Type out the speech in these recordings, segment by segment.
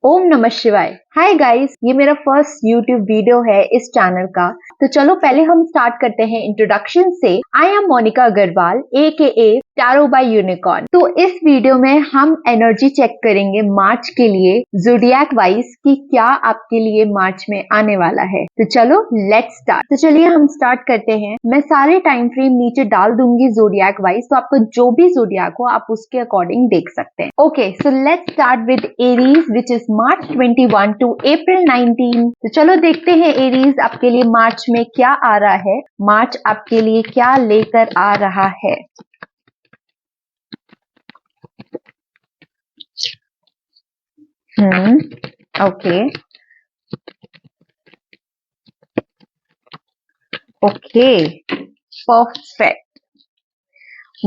ओम नमः शिवाय। Hi guys, ये मेरा फर्स्ट यूट्यूब वीडियो है इस चैनल का। तो चलो पहले हम स्टार्ट करते हैं इंट्रोडक्शन से। I am Monika Agarwal AKA tarot by unicorn. तो इस वीडियो में हम एनर्जी चेक करेंगे मार्च के लिए ज़ोडिएक वाइज कि क्या आपके लिए मार्च में आने वाला है। तो चलो लेट्स स्टार्ट। तो चलिए हम स्टार्ट करते हैं। मैं सारे टाइम फ्रेम नीचे डाल दूंगी ज़ोडिएक वाइज, तो आपको जो भी ज़ोडिएक हो आप उसके अकॉर्डिंग देख सकते हैं। Okay, so let's start with Aries which is March 21 to April 19। तो चलो देखते हैं एरीज आपके लिए मार्च में क्या आ रहा है, मार्च आपके लिए क्या लेकर आ रहा है। Okay okay, perfect,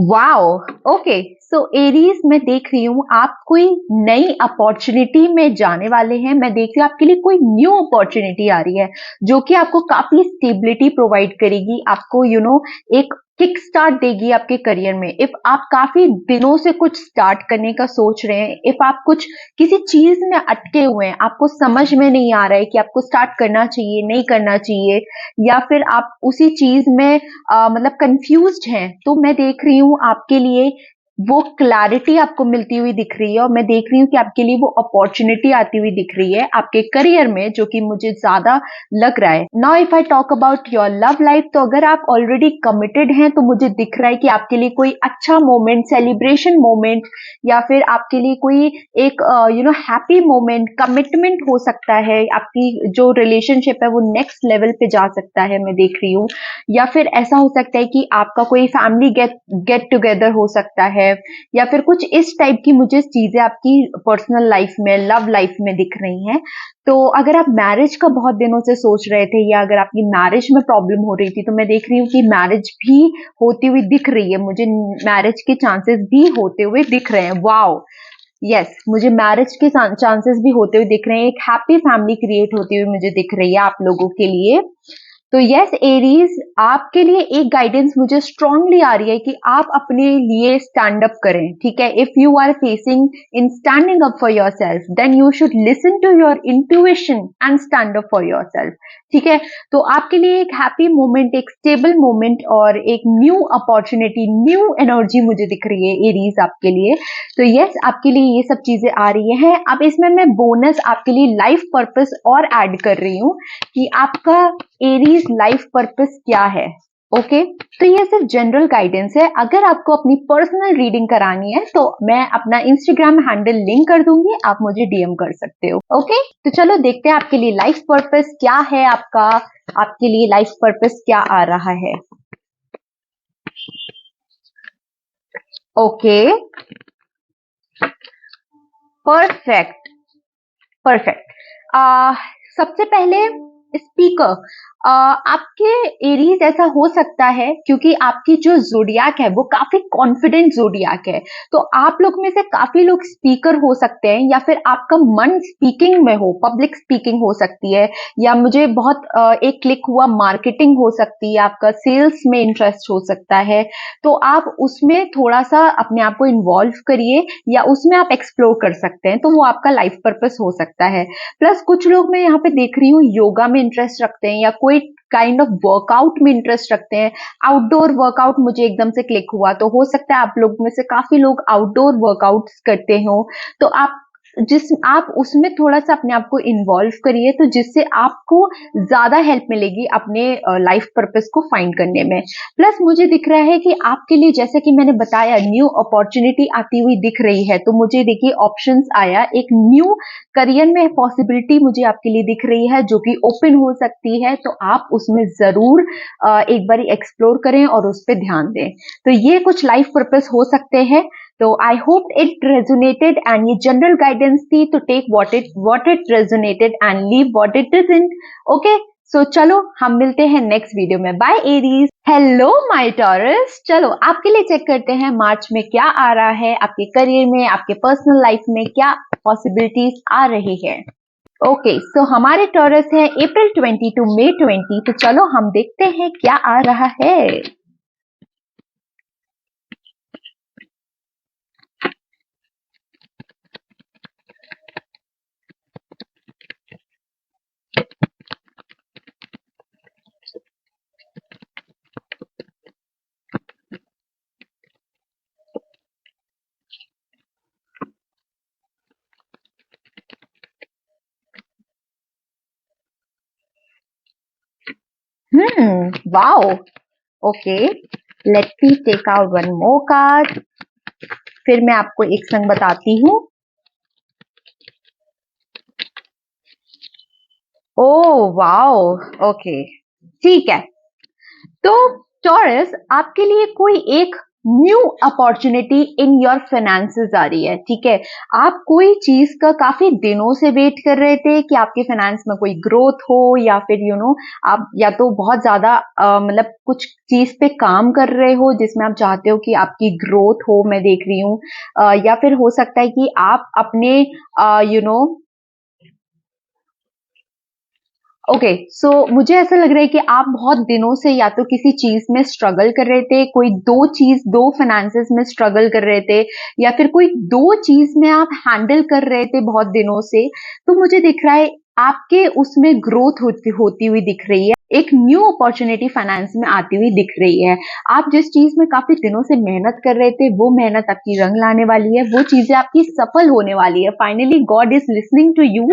wow. Okay, सो एरीज मैं देख रही हूँ आप कोई नई अपॉर्चुनिटी में जाने वाले हैं। मैं देख रही हूँ आपके लिए कोई न्यू अपॉर्चुनिटी आ रही है जो कि आपको काफी स्टेबिलिटी प्रोवाइड करेगी, आपको एक किक स्टार्ट देगी आपके करियर में। इफ आप काफी दिनों से कुछ स्टार्ट करने का सोच रहे हैं, इफ आप कुछ किसी चीज में अटके हुए हैं, आपको समझ में नहीं आ रहा है कि आपको स्टार्ट करना चाहिए नहीं करना चाहिए, या फिर आप उसी चीज में मतलब कंफ्यूज्ड हैं, तो मैं देख रही हूँ आपके लिए वो क्लैरिटी आपको मिलती हुई दिख रही है। और मैं देख रही हूँ कि आपके लिए वो अपॉर्चुनिटी आती हुई दिख रही है आपके करियर में, जो कि मुझे ज्यादा लग रहा है। Now if I talk about your love life, तो अगर आप ऑलरेडी कमिटेड हैं तो मुझे दिख रहा है कि आपके लिए कोई अच्छा मोमेंट, सेलिब्रेशन मोमेंट, या फिर आपके लिए कोई एक हैप्पी मोमेंट, कमिटमेंट हो सकता है। आपकी जो रिलेशनशिप है वो नेक्स्ट लेवल पे जा सकता है, मैं देख रही हूँ। या फिर ऐसा हो सकता है कि आपका कोई फैमिली गेट टुगेदर हो सकता है, या फिर कुछ इस टाइप की मुझे चीजें आपकी पर्सनल लाइफ में, लव लाइफ में दिख रही हैं। तो अगर आप मैरिज का बहुत दिनों से सोच रहे थे, या अगर आपकी मैरिज में प्रॉब्लम हो रही थी, तो मैं देख रही हूँ कि मैरिज भी होती हुई दिख रही है मुझे। मैरिज के चांसेस भी होते हुए दिख रहे हैं। वाओ, यस, मुझे मैरिज के चांसेस भी होते हुए दिख रहे हैं। एक हैप्पी फैमिली क्रिएट होती हुई मुझे दिख रही है आप लोगों के लिए। तो यस एरीज, आपके लिए एक गाइडेंस मुझे स्ट्रांगली आ रही है कि आप अपने लिए स्टैंड अप करें। ठीक है, if you are facing in standing up for yourself, then you should listen to your intuition and stand up for yourself. ठीक है, तो आपके लिए एक हैप्पी मोमेंट, एक स्टेबल मोमेंट और एक न्यू अपॉर्चुनिटी, न्यू एनर्जी मुझे दिख रही है एरीज आपके लिए। तो यस, आपके लिए ये सब चीजें आ रही हैं। अब इसमें मैं बोनस आपके लिए लाइफ पर्पस और ऐड कर रही हूँ कि आपका एरीज लाइफ पर्पस क्या है। ओके, तो ये सिर्फ जनरल गाइडेंस है। अगर आपको अपनी पर्सनल रीडिंग करानी है तो मैं अपना इंस्टाग्राम हैंडल लिंक कर दूंगी, आप मुझे DM कर सकते हो। ओके, तो चलो देखते हैं आपके लिए लाइफ पर्पस क्या है। आपके लिए लाइफ पर्पस क्या आ रहा है। Okay, perfect perfect. सबसे पहले स्पीकर, आपके एरीज ऐसा हो सकता है क्योंकि आपकी जो जोडियाक है वो काफी कॉन्फिडेंट जोडियाक है, तो आप लोग में से काफी लोग स्पीकर हो सकते हैं, या फिर आपका मन स्पीकिंग में हो, पब्लिक स्पीकिंग हो सकती है, या मुझे बहुत एक क्लिक हुआ मार्केटिंग हो सकती है, आपका सेल्स में इंटरेस्ट हो सकता है। तो आप उसमें थोड़ा सा अपने आप को इन्वॉल्व करिए, या उसमें आप एक्सप्लोर कर सकते हैं, तो वो आपका लाइफ पर्पस हो सकता है। प्लस कुछ लोग मैं यहाँ पे देख रही हूँ योगा में इंटरेस्ट रखते हैं, या कोई काइंड ऑफ वर्कआउट में इंटरेस्ट रखते हैं। आउटडोर वर्कआउट मुझे एकदम से क्लिक हुआ, तो हो सकता है आप लोग में से काफी लोग आउटडोर वर्कआउट्स करते हो। तो आप उसमें थोड़ा सा अपने आप को इन्वॉल्व करिए, तो जिससे आपको ज्यादा हेल्प मिलेगी अपने लाइफ पर्पस को फाइंड करने में। प्लस मुझे दिख रहा है कि आपके लिए, जैसे कि मैंने बताया, न्यू अपॉर्चुनिटी आती हुई दिख रही है। तो मुझे देखिए ऑप्शंस आया, एक न्यू करियर में पॉसिबिलिटी मुझे आपके लिए दिख रही है जो कि ओपन हो सकती है। तो आप उसमें जरूर एक बार एक्सप्लोर करें और उस पर ध्यान दें। तो ये कुछ लाइफ पर्पस हो सकते हैं। तो I hope it resonated, and ये जनरल गाइडेंस थी, तो take what it resonated and leave what it isn't. Okay, so चलो हम मिलते हैं नेक्स्ट वीडियो में। Bye Aries. Hello my Taurus, चलो आपके लिए चेक करते हैं मार्च में क्या आ रहा है आपके करियर में, आपके पर्सनल लाइफ में क्या पॉसिबिलिटीज आ रही है। ओके, सो हमारे टॉरस है अप्रैल 20 टू मई 20। तो चलो हम देखते हैं क्या आ रहा है। Wow, okay, let me take out one more card, फिर मैं आपको एक संग बताती हूँ। ओ वाओ, ओके, ठीक है। तो टॉरस, आपके लिए कोई एक new opportunity in your finances आ रही है, ठीक है। आप कोई चीज का काफी दिनों से वेट कर रहे थे कि आपके फाइनेंस में कोई ग्रोथ हो, या फिर आप या तो बहुत ज्यादा मतलब कुछ चीज पे काम कर रहे हो जिसमें आप चाहते हो कि आपकी ग्रोथ हो, मैं देख रही हूँ। या फिर हो सकता है कि आप अपने यू नो ओके, सो मुझे ऐसा लग रहा है कि आप बहुत दिनों से या तो किसी चीज में स्ट्रगल कर रहे थे, कोई दो फाइनेंसेस में स्ट्रगल कर रहे थे, या फिर कोई दो चीज में आप हैंडल कर रहे थे बहुत दिनों से। तो मुझे दिख रहा है आपके उसमें ग्रोथ होती हुई दिख रही है, एक न्यू अपॉर्चुनिटी फाइनेंस में आती हुई दिख रही है। आप जिस चीज में काफी दिनों से मेहनत कर रहे थे, वो मेहनत आपकी रंग लाने वाली है, वो चीजें आपकी सफल होने वाली है। Finally God is listening to you,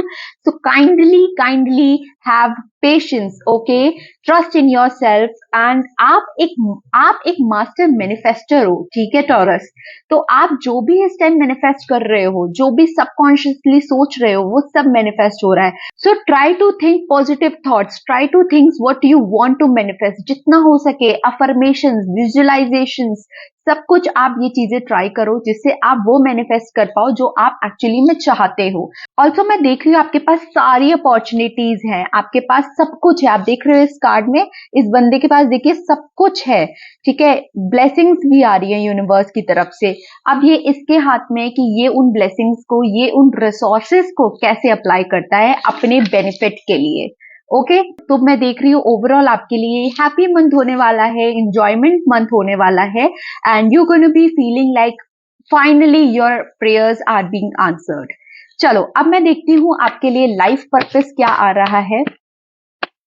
so kindly have patience, okay, trust in yourself, and आप एक मास्टर मैनिफेस्टर हो, ठीक है टॉरस। तो आप जो भी इस टाइम मैनिफेस्ट कर रहे हो, जो भी सबकॉन्शियसली सोच रहे हो, वो सब मैनिफेस्ट हो रहा है। So try to think positive thoughts, try to think what you want to manifest, जितना हो सके अफर्मेशंस, विजुअलाइजेशंस, सब कुछ आप ये चीजें ट्राई करो जिससे आप वो मैनिफेस्ट कर पाओ जो आप एक्चुअली में चाहते हो। ऑल्सो मैं देख रही हूँ आपके पास सारी अपॉर्चुनिटीज हैं, आपके पास सब कुछ है। आप देख रहे हो इस कार्ड में, इस बंदे के पास देखिए सब कुछ है, ठीक है। ब्लेसिंग्स भी आ रही है यूनिवर्स की तरफ से। अब ये इसके हाथ में है कि ये उन ब्लेसिंग्स को, ये उन रिसोर्सेस को कैसे अप्लाई करता है अपने बेनिफिट के लिए। ओके, तो मैं देख रही हूँ ओवरऑल आपके लिए हैप्पी मंथ होने वाला है, इंजॉयमेंट मंथ होने वाला है, and you gonna be feeling like finally your prayers are being answered. चलो अब मैं देखती हूँ आपके लिए लाइफ पर्पस क्या आ रहा है।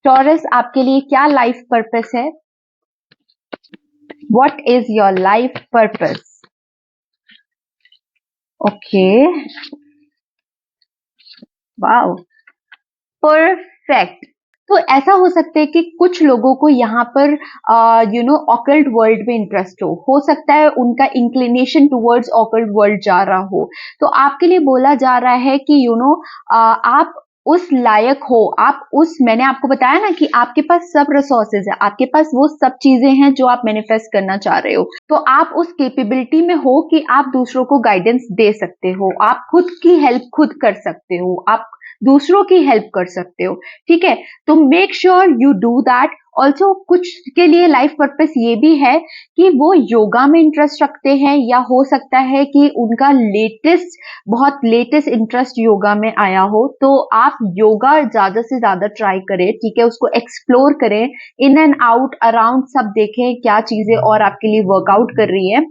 टॉरस, आपके लिए क्या लाइफ पर्पस है? What is your life purpose? Okay, wow, perfect. तो ऐसा हो सकता है कि कुछ लोगों को यहाँ पर ऑकल्ट वर्ल्ड में इंटरेस्ट हो सकता है उनका इंक्लिनेशन टुवर्ड्स ऑकल्ट वर्ल्ड जा रहा हो। तो आपके लिए बोला जा रहा है कि आप उस लायक हो, आप उस, मैंने आपको बताया ना कि आपके पास सब रिसोर्सेज है, आपके पास वो सब चीजें हैं जो आप मैनिफेस्ट करना चाह रहे हो। तो आप उस कैपेबिलिटी में हो कि आप दूसरों को गाइडेंस दे सकते हो, आप खुद की हेल्प खुद कर सकते हो, आप दूसरों की हेल्प कर सकते हो, ठीक है। तो make sure you do that. Also कुछ के लिए लाइफ पर्पस ये भी है कि वो योगा में इंटरेस्ट रखते हैं, या हो सकता है कि उनका बहुत लेटेस्ट इंटरेस्ट योगा में आया हो। तो आप योगा ज्यादा से ज्यादा ट्राई करें, ठीक है, उसको एक्सप्लोर करें, इन एंड आउट अराउंड सब देखें क्या चीजें और आपके लिए वर्कआउट कर रही है।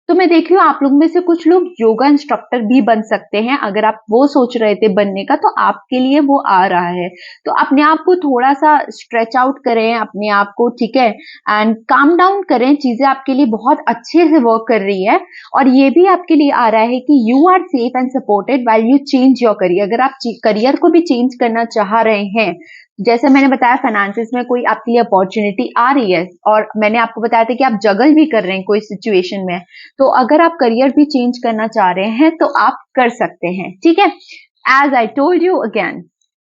तो मैं देख रही हूँ आप लोग में से कुछ लोग योगा इंस्ट्रक्टर भी बन सकते हैं, अगर आप वो सोच रहे थे बनने का तो आपके लिए वो आ रहा है। तो अपने आप को थोड़ा सा स्ट्रेच आउट करें अपने आप को, ठीक है, एंड काम डाउन करें, चीजें आपके लिए बहुत अच्छे से वर्क कर रही है। और ये भी आपके लिए आ रहा है कि you are safe and supported while you change your career. अगर आप करियर को भी चेंज करना चाह रहे हैं, जैसे मैंने बताया फाइनेंसिस में कोई आपके लिए अपॉर्चुनिटी आ रही है, और मैंने आपको बताया था कि आप जगल भी कर रहे हैं कोई सिचुएशन में, तो अगर आप करियर भी चेंज करना चाह रहे हैं तो आप कर सकते हैं, ठीक है, as I told you again,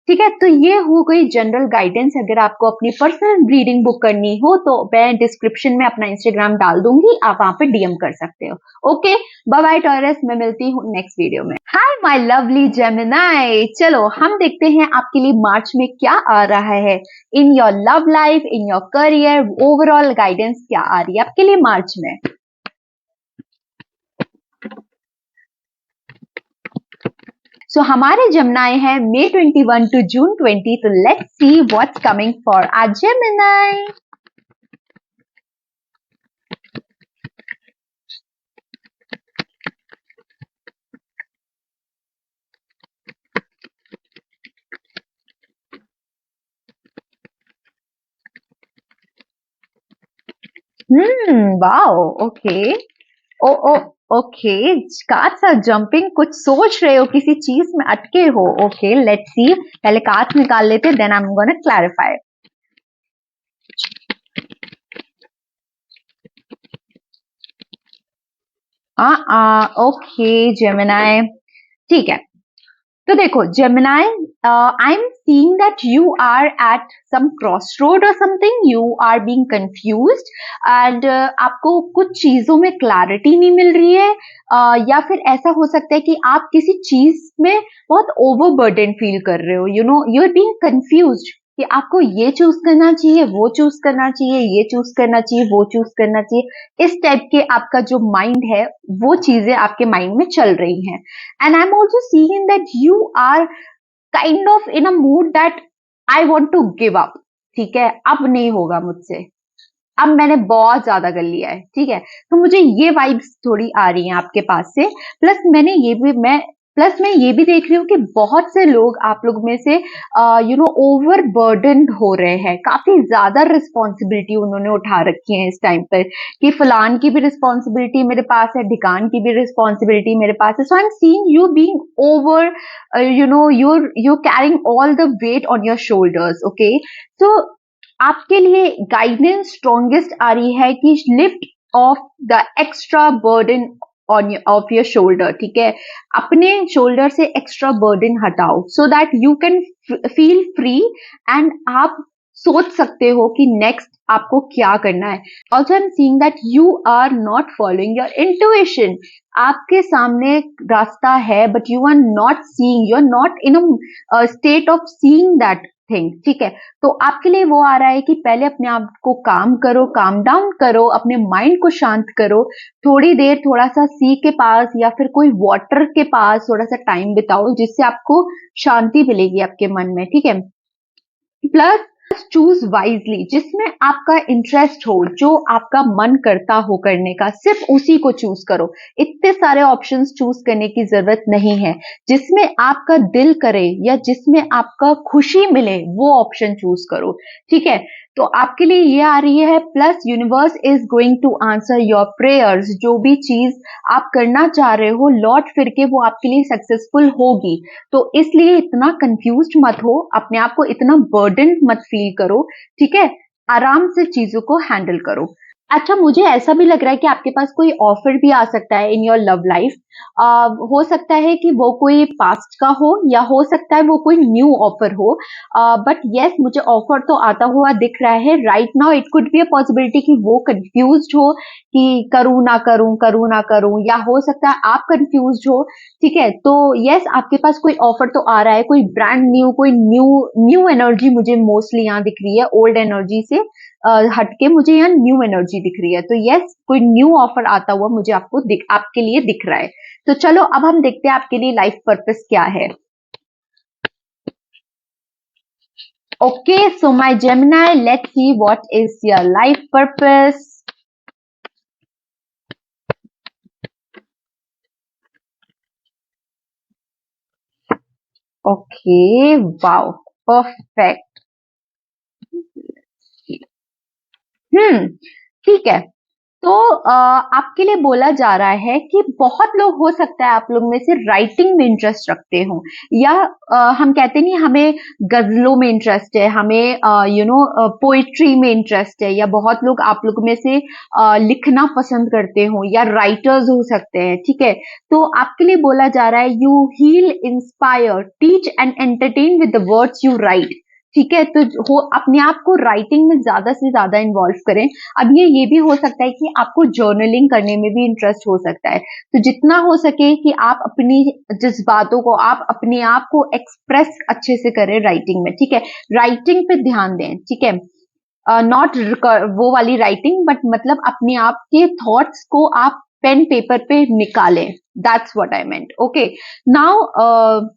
ठीक है। तो ये हो गई जनरल गाइडेंस। अगर आपको अपनी पर्सनल रीडिंग बुक करनी हो तो मैं डिस्क्रिप्शन में अपना इंस्टाग्राम डाल दूंगी, आप वहां पे डीएम कर सकते हो। ओके, बाय बाय टॉरस, मैं मिलती हूँ नेक्स्ट वीडियो में। हाय माय लवली जेमिनी, चलो हम देखते हैं आपके लिए मार्च में क्या आ रहा है इन your love life, in your career, overall guidance क्या आ रही है आपके लिए मार्च में। सो हमारे जमनाए हैं May 21 to June 20, तो let's see what's coming for our Gemini. Wow, okay, oh oh okay, cards are jumping, कुछ सोच रहे हो, किसी चीज में अटके हो। ओके, लेट्स सी, पहले कार्ड्स निकाल लेते, then I am gonna clarify. Okay Gemini, ठीक है। तो देखो Gemini, I am seeing that you are at some cross road or something, you are being confused and आपको कुछ चीजों में क्लैरिटी नहीं मिल रही है, या फिर ऐसा हो सकता है कि आप किसी चीज में बहुत ओवरबर्डन फील कर रहे हो, you know you are being confused कि आपको ये चूज करना चाहिए, वो चूज करना चाहिए, ये चूज करना चाहिए, वो चूज करना चाहिए। इस टाइप के आपका जो माइंड है वो चीजें आपके माइंड में चल रही हैं। And I'm also seeing that you are kind of in a mood that I want to give up, ठीक है, अब नहीं होगा मुझसे, अब मैंने बहुत ज्यादा कर लिया है, ठीक है। तो मुझे ये वाइब्स थोड़ी आ रही हैं आपके पास से। प्लस मैं ये भी देख रही हूँ कि बहुत से लोग आप लोग में से ओवर बर्डन हो रहे हैं, काफी ज्यादा रिस्पॉन्सिबिलिटी उन्होंने उठा रखी है इस टाइम पर, कि फलान की भी रिस्पॉन्सिबिलिटी मेरे पास है, ढिकान की भी रिस्पॉन्सिबिलिटी मेरे पास है। So I am seeing you being over, you're carrying all the weight on your shoulders, okay? So आपके लिए गाइडेंस स्ट्रॉन्गेस्ट आ रही है कि lift off the extra burden on off your shoulder, ठीक है। अपने शोल्डर से एक्स्ट्रा बर्डन हटाओ सो that you can feel free and आप सोच सकते हो कि नेक्स्ट आपको क्या करना है। Also I am seeing that you are not following your intuition. आपके सामने रास्ता है but you are not seeing, you are not in a state of seeing that thing, ठीक है। तो आपके लिए वो आ रहा है कि पहले अपने आप को काम करो, काम डाउन करो, अपने माइंड को शांत करो, थोड़ी देर थोड़ा सा सी के पास या फिर कोई वाटर के पास थोड़ा सा टाइम बिताओ, जिससे आपको शांति मिलेगी आपके मन में, ठीक है। प्लस चूज वाइजली, जिसमें आपका इंटरेस्ट हो, जो आपका मन करता हो करने का, सिर्फ उसी को चूज करो। इतने सारे ऑप्शंस चूज करने की जरूरत नहीं है। जिसमें आपका दिल करे या जिसमें आपका खुशी मिले वो ऑप्शन चूज करो, ठीक है। तो आपके लिए ये आ रही है, plus universe is going to answer your prayers. जो भी चीज आप करना चाह रहे हो लौट फिर के वो आपके लिए सक्सेसफुल होगी। तो इसलिए इतना कंफ्यूज्ड मत हो, अपने आप को इतना बर्डन मत फील करो, ठीक है। आराम से चीजों को हैंडल करो। अच्छा, मुझे ऐसा भी लग रहा है कि आपके पास कोई ऑफर भी आ सकता है इन योर लव लाइफ। हो सकता है कि वो कोई पास्ट का हो या हो सकता है वो कोई न्यू ऑफर हो, बट यस मुझे ऑफर तो आता हुआ दिख रहा है right now. It could be a possibility कि वो कंफ्यूज्ड हो कि करूं ना करूं, करूं ना करूं, या हो सकता है आप कंफ्यूज्ड हो, ठीक है। तो यस आपके पास कोई ऑफर तो आ रहा है, कोई ब्रांड न्यू, कोई न्यू एनर्जी मुझे मोस्टली यहाँ दिख रही है। ओल्ड एनर्जी से हटके मुझे यहाँ न्यू एनर्जी दिख रही है। तो यस कोई न्यू ऑफर आता हुआ मुझे आपके लिए दिख रहा है। तो चलो अब हम देखते हैं आपके लिए लाइफ पर्पस क्या है। Okay, so my Gemini, let's see what is your life purpose. Okay, wow, perfect. ठीक है। तो आपके लिए बोला जा रहा है कि बहुत लोग हो सकता है आप लोग में से राइटिंग में इंटरेस्ट रखते हो, या हम कहते नहीं हमें गजलों में इंटरेस्ट है, हमें पोइट्री में इंटरेस्ट है, या बहुत लोग आप लोग में से लिखना पसंद करते हो या राइटर्स हो सकते हैं, ठीक है। तो आपके लिए बोला जा रहा है you heal, inspire, teach and entertain with the words you write, ठीक है। तो हो अपने आप को राइटिंग में ज्यादा से ज्यादा इन्वॉल्व करें। अब ये भी हो सकता है कि आपको जर्नलिंग करने में भी इंटरेस्ट हो सकता है। तो जितना हो सके कि आप अपनी जज्बातों को, आप अपने आप को एक्सप्रेस अच्छे से करें राइटिंग में, ठीक है। राइटिंग पे ध्यान दें, ठीक है। नॉट वो वाली राइटिंग, बट मतलब अपने आप के थॉट्स को आप पेन पेपर पे निकालें। That's what I meant. Okay, now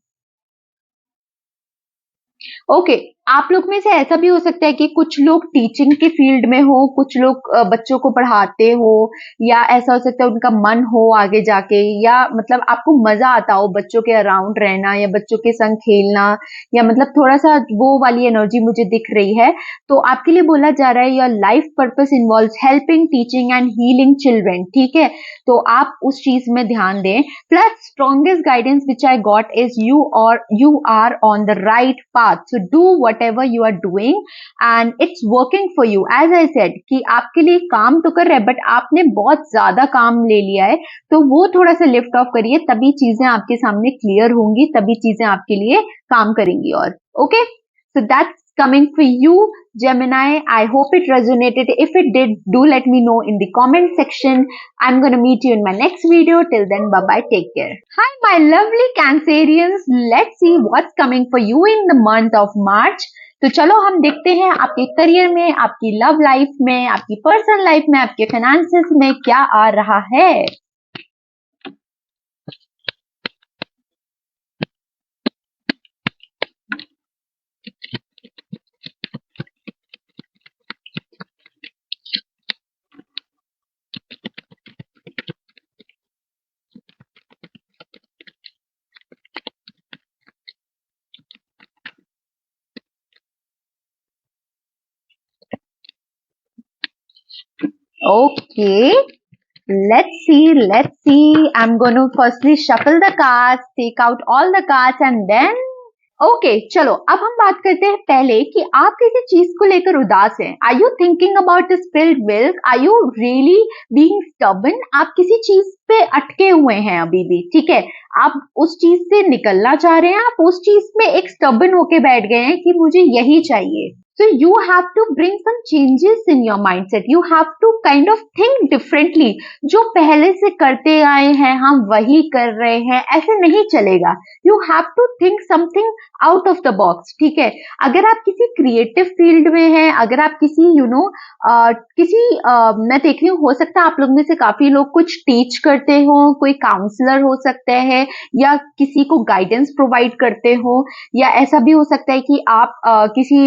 okay, आप लोग में से ऐसा भी हो सकता है कि कुछ लोग टीचिंग के फील्ड में हो, कुछ लोग बच्चों को पढ़ाते हो, या ऐसा हो सकता है उनका मन हो आगे जाके, या मतलब आपको मजा आता हो बच्चों के अराउंड रहना या बच्चों के संग खेलना, या मतलब थोड़ा सा वो वाली एनर्जी मुझे दिख रही है। तो आपके लिए बोला जा रहा है your life purpose involves helping, teaching and healing children, ठीक है। तो आप उस चीज में ध्यान दें। Plus strongest guidance which I got is you are on the right path, so do whatever you are doing and it's working for you. As I said कि आपके लिए काम तो कर रहे हैं, बट आपने बहुत ज्यादा काम ले लिया है, तो वो थोड़ा सा लिफ्ट ऑफ करिए, तभी चीजें आपके सामने क्लियर होंगी, तभी चीजें आपके लिए काम करेंगी. और okay, so that's coming for you, Gemini. I hope it resonated. If it did, do let me know in the comment section. I'm gonna meet you in my next video. Till then, bye bye, take care. Hi my lovely Cancerians, let's see what's coming for you in the month of March. तो चलो हम देखते हैं आपके career में, आपकी love life में, आपकी पर्सनल लाइफ में, आपके फाइनेंसेस में क्या आ रहा है. Okay, let's see. I'm going to firstly shuffle the cards, take out all the cards and then okay, चलो अब हम बात करते हैं पहले कि आप किसी चीज को लेकर उदास हैं. Are you thinking about the spilled milk? Are you really being stubborn? आप किसी चीज पे अटके हुए हैं अभी भी, ठीक है, आप उस चीज से निकलना चाह रहे हैं, आप उस चीज में एक stubborn होके बैठ गए हैं कि मुझे यही चाहिए. So you have to bring some changes in your mindset. You have to kind of think differently. जो पहले से करते आए हैं हम वही कर रहे हैं, ऐसे नहीं चलेगा. You have to think something out of the box. ठीक है, अगर आप किसी क्रिएटिव फील्ड में हैं, अगर आप किसी मैं देख रही हूँ, हो सकता है आप लोग में से काफी लोग कुछ टीच करते हो, कोई काउंसलर हो सकते हैं, या किसी को गाइडेंस प्रोवाइड करते हो, या ऐसा भी हो सकता है कि आप किसी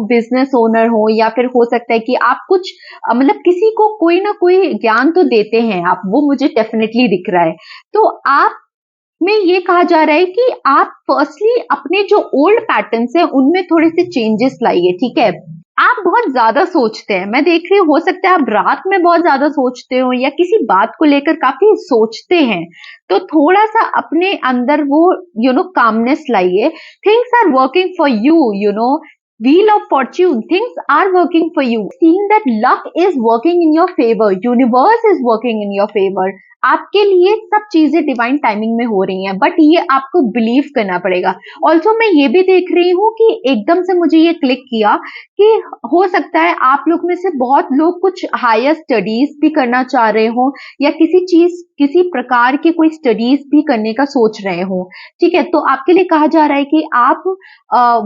बिजनेस ओनर हो, या फिर हो सकता है कि आप कुछ मतलब किसी को कोई ना कोई ज्ञान तो देते हैं आप, वो मुझे डेफिनेटली दिख रहा है. तो आप में ये कहा जा रहा है कि आप फर्स्टली अपने जो ओल्ड पैटर्न्स हैं उनमें थोड़े से चेंजेस लाइए. ठीक है, आप बहुत ज्यादा सोचते हैं, मैं देख रही हूँ, हो सकता है आप रात में बहुत ज्यादा सोचते हो या किसी बात को लेकर काफी सोचते हैं, तो थोड़ा सा अपने अंदर वो कामनेस लाइए. Things are working for you. Wheel of Fortune, things are working for you. Seeing that luck is working in your favor, universe is working in your favor. आपके लिए सब चीजें डिवाइन टाइमिंग में हो रही हैं, बट ये आपको बिलीव करना पड़ेगा. ऑल्सो मैं ये भी देख रही हूँ कि एकदम से मुझे ये क्लिक किया कि हो सकता है आप लोग में से बहुत लोग कुछ हायर स्टडीज भी करना चाह रहे हो, या किसी प्रकार की कोई स्टडीज भी करने का सोच रहे हो. ठीक है, तो आपके लिए कहा जा रहा है कि आप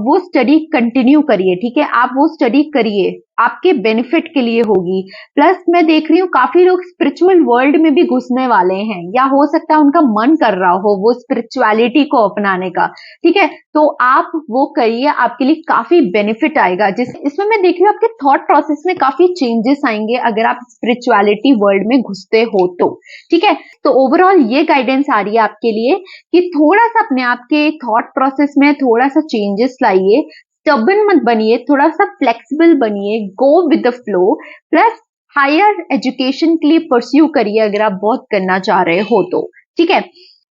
वो स्टडी कंटिन्यू करिए. ठीक है, आप वो स्टडी करिए, आपके बेनिफिट के लिए होगी. प्लस मैं देख रही हूँ काफी लोग स्पिरिचुअल वर्ल्ड में भी घुसने वाले हैं, या हो सकता है उनका मन कर रहा हो वो स्पिरिचुअलिटी को अपनाने का. ठीक है, तो आप वो करिए, आपके लिए काफी बेनिफिट आएगा. इसमें मैं देख रही हूँ आपके थॉट प्रोसेस में काफी चेंजेस आएंगे अगर आप स्पिरिचुअलिटी वर्ल्ड में घुसते हो तो. ठीक है, तो ओवरऑल ये गाइडेंस आ रही है आपके लिए कि थोड़ा सा अपने आप के थॉट प्रोसेस में थोड़ा सा चेंजेस लाइए, स्टबन मत बनिए, थोड़ा सा फ्लेक्सिबल बनिए, go with the flow. Plus higher education के लिए परस्यू करिए अगर आप बहुत करना चाह रहे हो तो. ठीक है,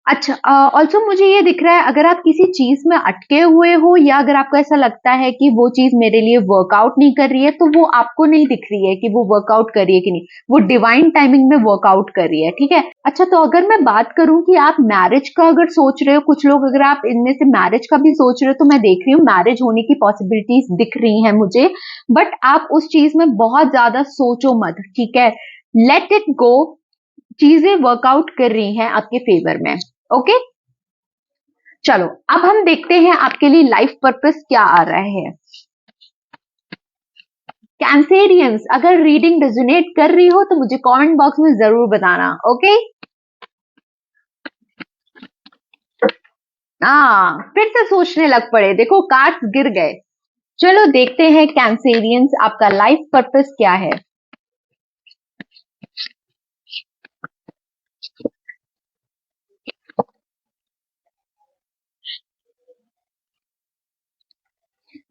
अच्छा, ऑल्सो मुझे ये दिख रहा है अगर आप किसी चीज में अटके हुए हो, या अगर आपको ऐसा लगता है कि वो चीज मेरे लिए वर्कआउट नहीं कर रही है, तो वो आपको नहीं दिख रही है कि वो वर्कआउट कर रही है कि नहीं, वो डिवाइन टाइमिंग में वर्कआउट कर रही है. ठीक है, अच्छा, तो अगर मैं बात करूं कि आप मैरिज का अगर सोच रहे हो, कुछ लोग अगर आप इनमें से मैरिज का भी सोच रहे हो, तो मैं देख रही हूँ मैरिज होने की पॉसिबिलिटीज दिख रही हैं मुझे, बट आप उस चीज में बहुत ज्यादा सोचो मत. ठीक है, लेट इट गो, चीजें वर्कआउट कर रही हैं आपके फेवर में. ओके, चलो अब हम देखते हैं आपके लिए लाइफ पर्पस क्या आ रहा है. कैंसेरियंस, अगर रीडिंग रेजोनेट कर रही हो तो मुझे कमेंट बॉक्स में जरूर बताना. ओके, फिर से सोचने लग पड़े, देखो कार्ड्स गिर गए. चलो देखते हैं कैंसेरियंस आपका लाइफ पर्पस क्या है.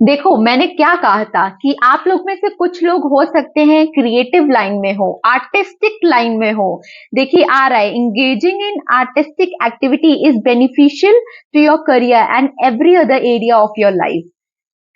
देखो मैंने क्या कहा था कि आप लोग में से कुछ लोग हो सकते हैं क्रिएटिव लाइन में हो, आर्टिस्टिक लाइन में हो. देखिए आ रहा है, engaging in artistic activity is beneficial to your career and every other area of your life.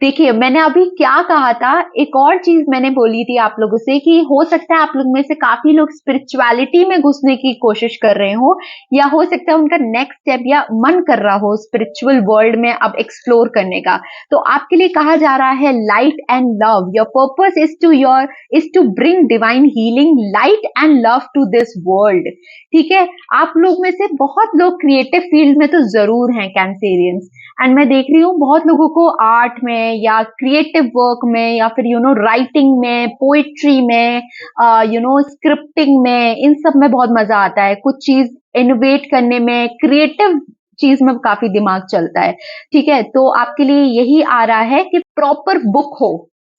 देखिए मैंने अभी क्या कहा था, एक और चीज मैंने बोली थी आप लोगों से कि हो सकता है आप लोग में से काफी लोग स्पिरिचुअलिटी में घुसने की कोशिश कर रहे हो, या हो सकता है उनका नेक्स्ट स्टेप या मन कर रहा हो स्पिरिचुअल वर्ल्ड में अब एक्सप्लोर करने का। तो आपके लिए कहा जा रहा है light and love, your purpose is to bring divine healing, light and love to this world. ठीक है, आप लोग में से बहुत लोग क्रिएटिव फील्ड में तो जरूर हैं कैंसेरियंस, एंड मैं देख रही हूँ बहुत लोगों को आर्ट में या क्रिएटिव वर्क में या फिर राइटिंग में, पोइट्री में, स्क्रिप्टिंग में, इन सब में बहुत मजा आता है। कुछ चीज इनोवेट करने में, क्रिएटिव चीज में काफी दिमाग चलता है। ठीक है, तो आपके लिए यही आ रहा है कि प्रॉपर बुक हो,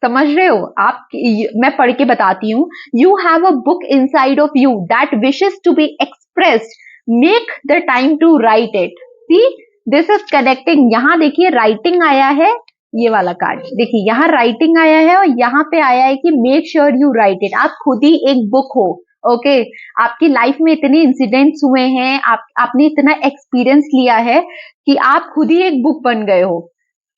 समझ रहे हो आप। मैं पढ़ के बताती हूँ। You have a book inside of you that wishes to be expressed, make the time to write it. See, this is connecting. यहाँ देखिए राइटिंग आया है, ये वाला कार्ड देखिए, यहाँ राइटिंग आया है और यहाँ पे आया है कि make sure you right it. आप खुद ही एक बुक हो। ओके, आपकी लाइफ में इतने इंसिडेंट्स हुए हैं, आपने इतना एक्सपीरियंस लिया है कि आप खुद ही एक बुक बन गए हो,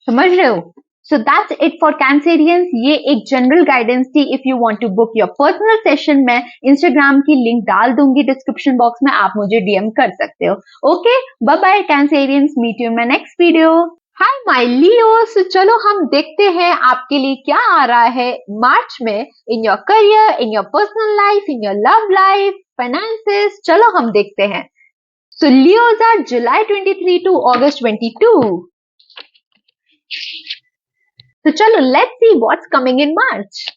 समझ रहे हो। So that's it for Cancerians. ये एक जनरल गाइडेंस थी। If you want to book your personal session, मैं इंस्टाग्राम की लिंक डाल दूंगी डिस्क्रिप्शन बॉक्स में, आप मुझे डीएम कर सकते हो। Okay, bye bye Cancerians, meet you in my next video. Hi my Leos, चलो हम देखते हैं आपके लिए क्या आ रहा है मार्च में, in your career, in your personal life, in your love life, finances. चलो हम देखते हैं। So Leos are July 23 to August 22। तो चलो let's see what's coming in March.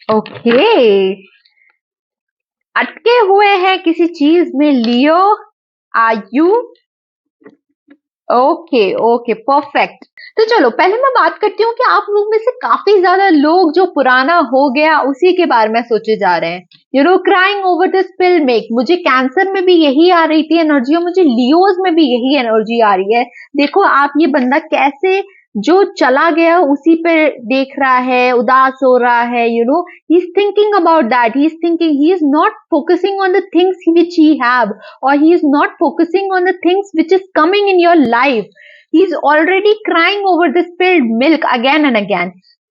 Okay, अटके हुए हैं किसी चीज में Leo, are you okay? Okay, perfect. तो चलो पहले मैं बात करती हूँ कि आप लोग में से काफी ज्यादा लोग जो पुराना हो गया उसी के बारे में सोचे जा रहे हैं। Crying over the spill make. मुझे कैंसर में भी यही आ रही थी एनर्जी और मुझे लियोज में भी यही एनर्जी आ रही है। देखो आप, ये बंदा कैसे जो चला गया उसी पे देख रहा है, उदास हो रहा है, he is thinking about that, he is not focusing on the things which he have, or he is not focusing on the things which is coming in your life. He is already crying over the spilled milk again and again.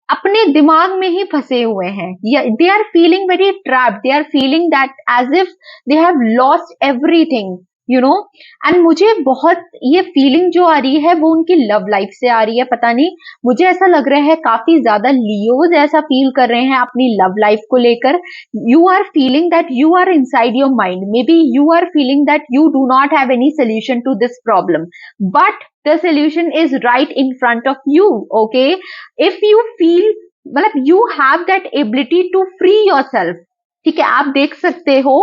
अपने दिमाग में ही फंसे हुए हैं। They are feeling very trapped. They are feeling that as if they have lost everything. And मुझे बहुत ये feeling जो आ रही है वो उनकी लव लाइफ से आ रही है। पता नहीं, मुझे ऐसा लग रहा है काफी ज्यादा लियोज ऐसा फील कर रहे हैं अपनी लव लाइफ को लेकर। You are feeling that you are inside your mind, maybe you are feeling that you do not have any solution to this problem, but the solution is right in front of you. Okay, if you feel, मतलब you have that ability to free yourself. ठीक है, आप देख सकते हो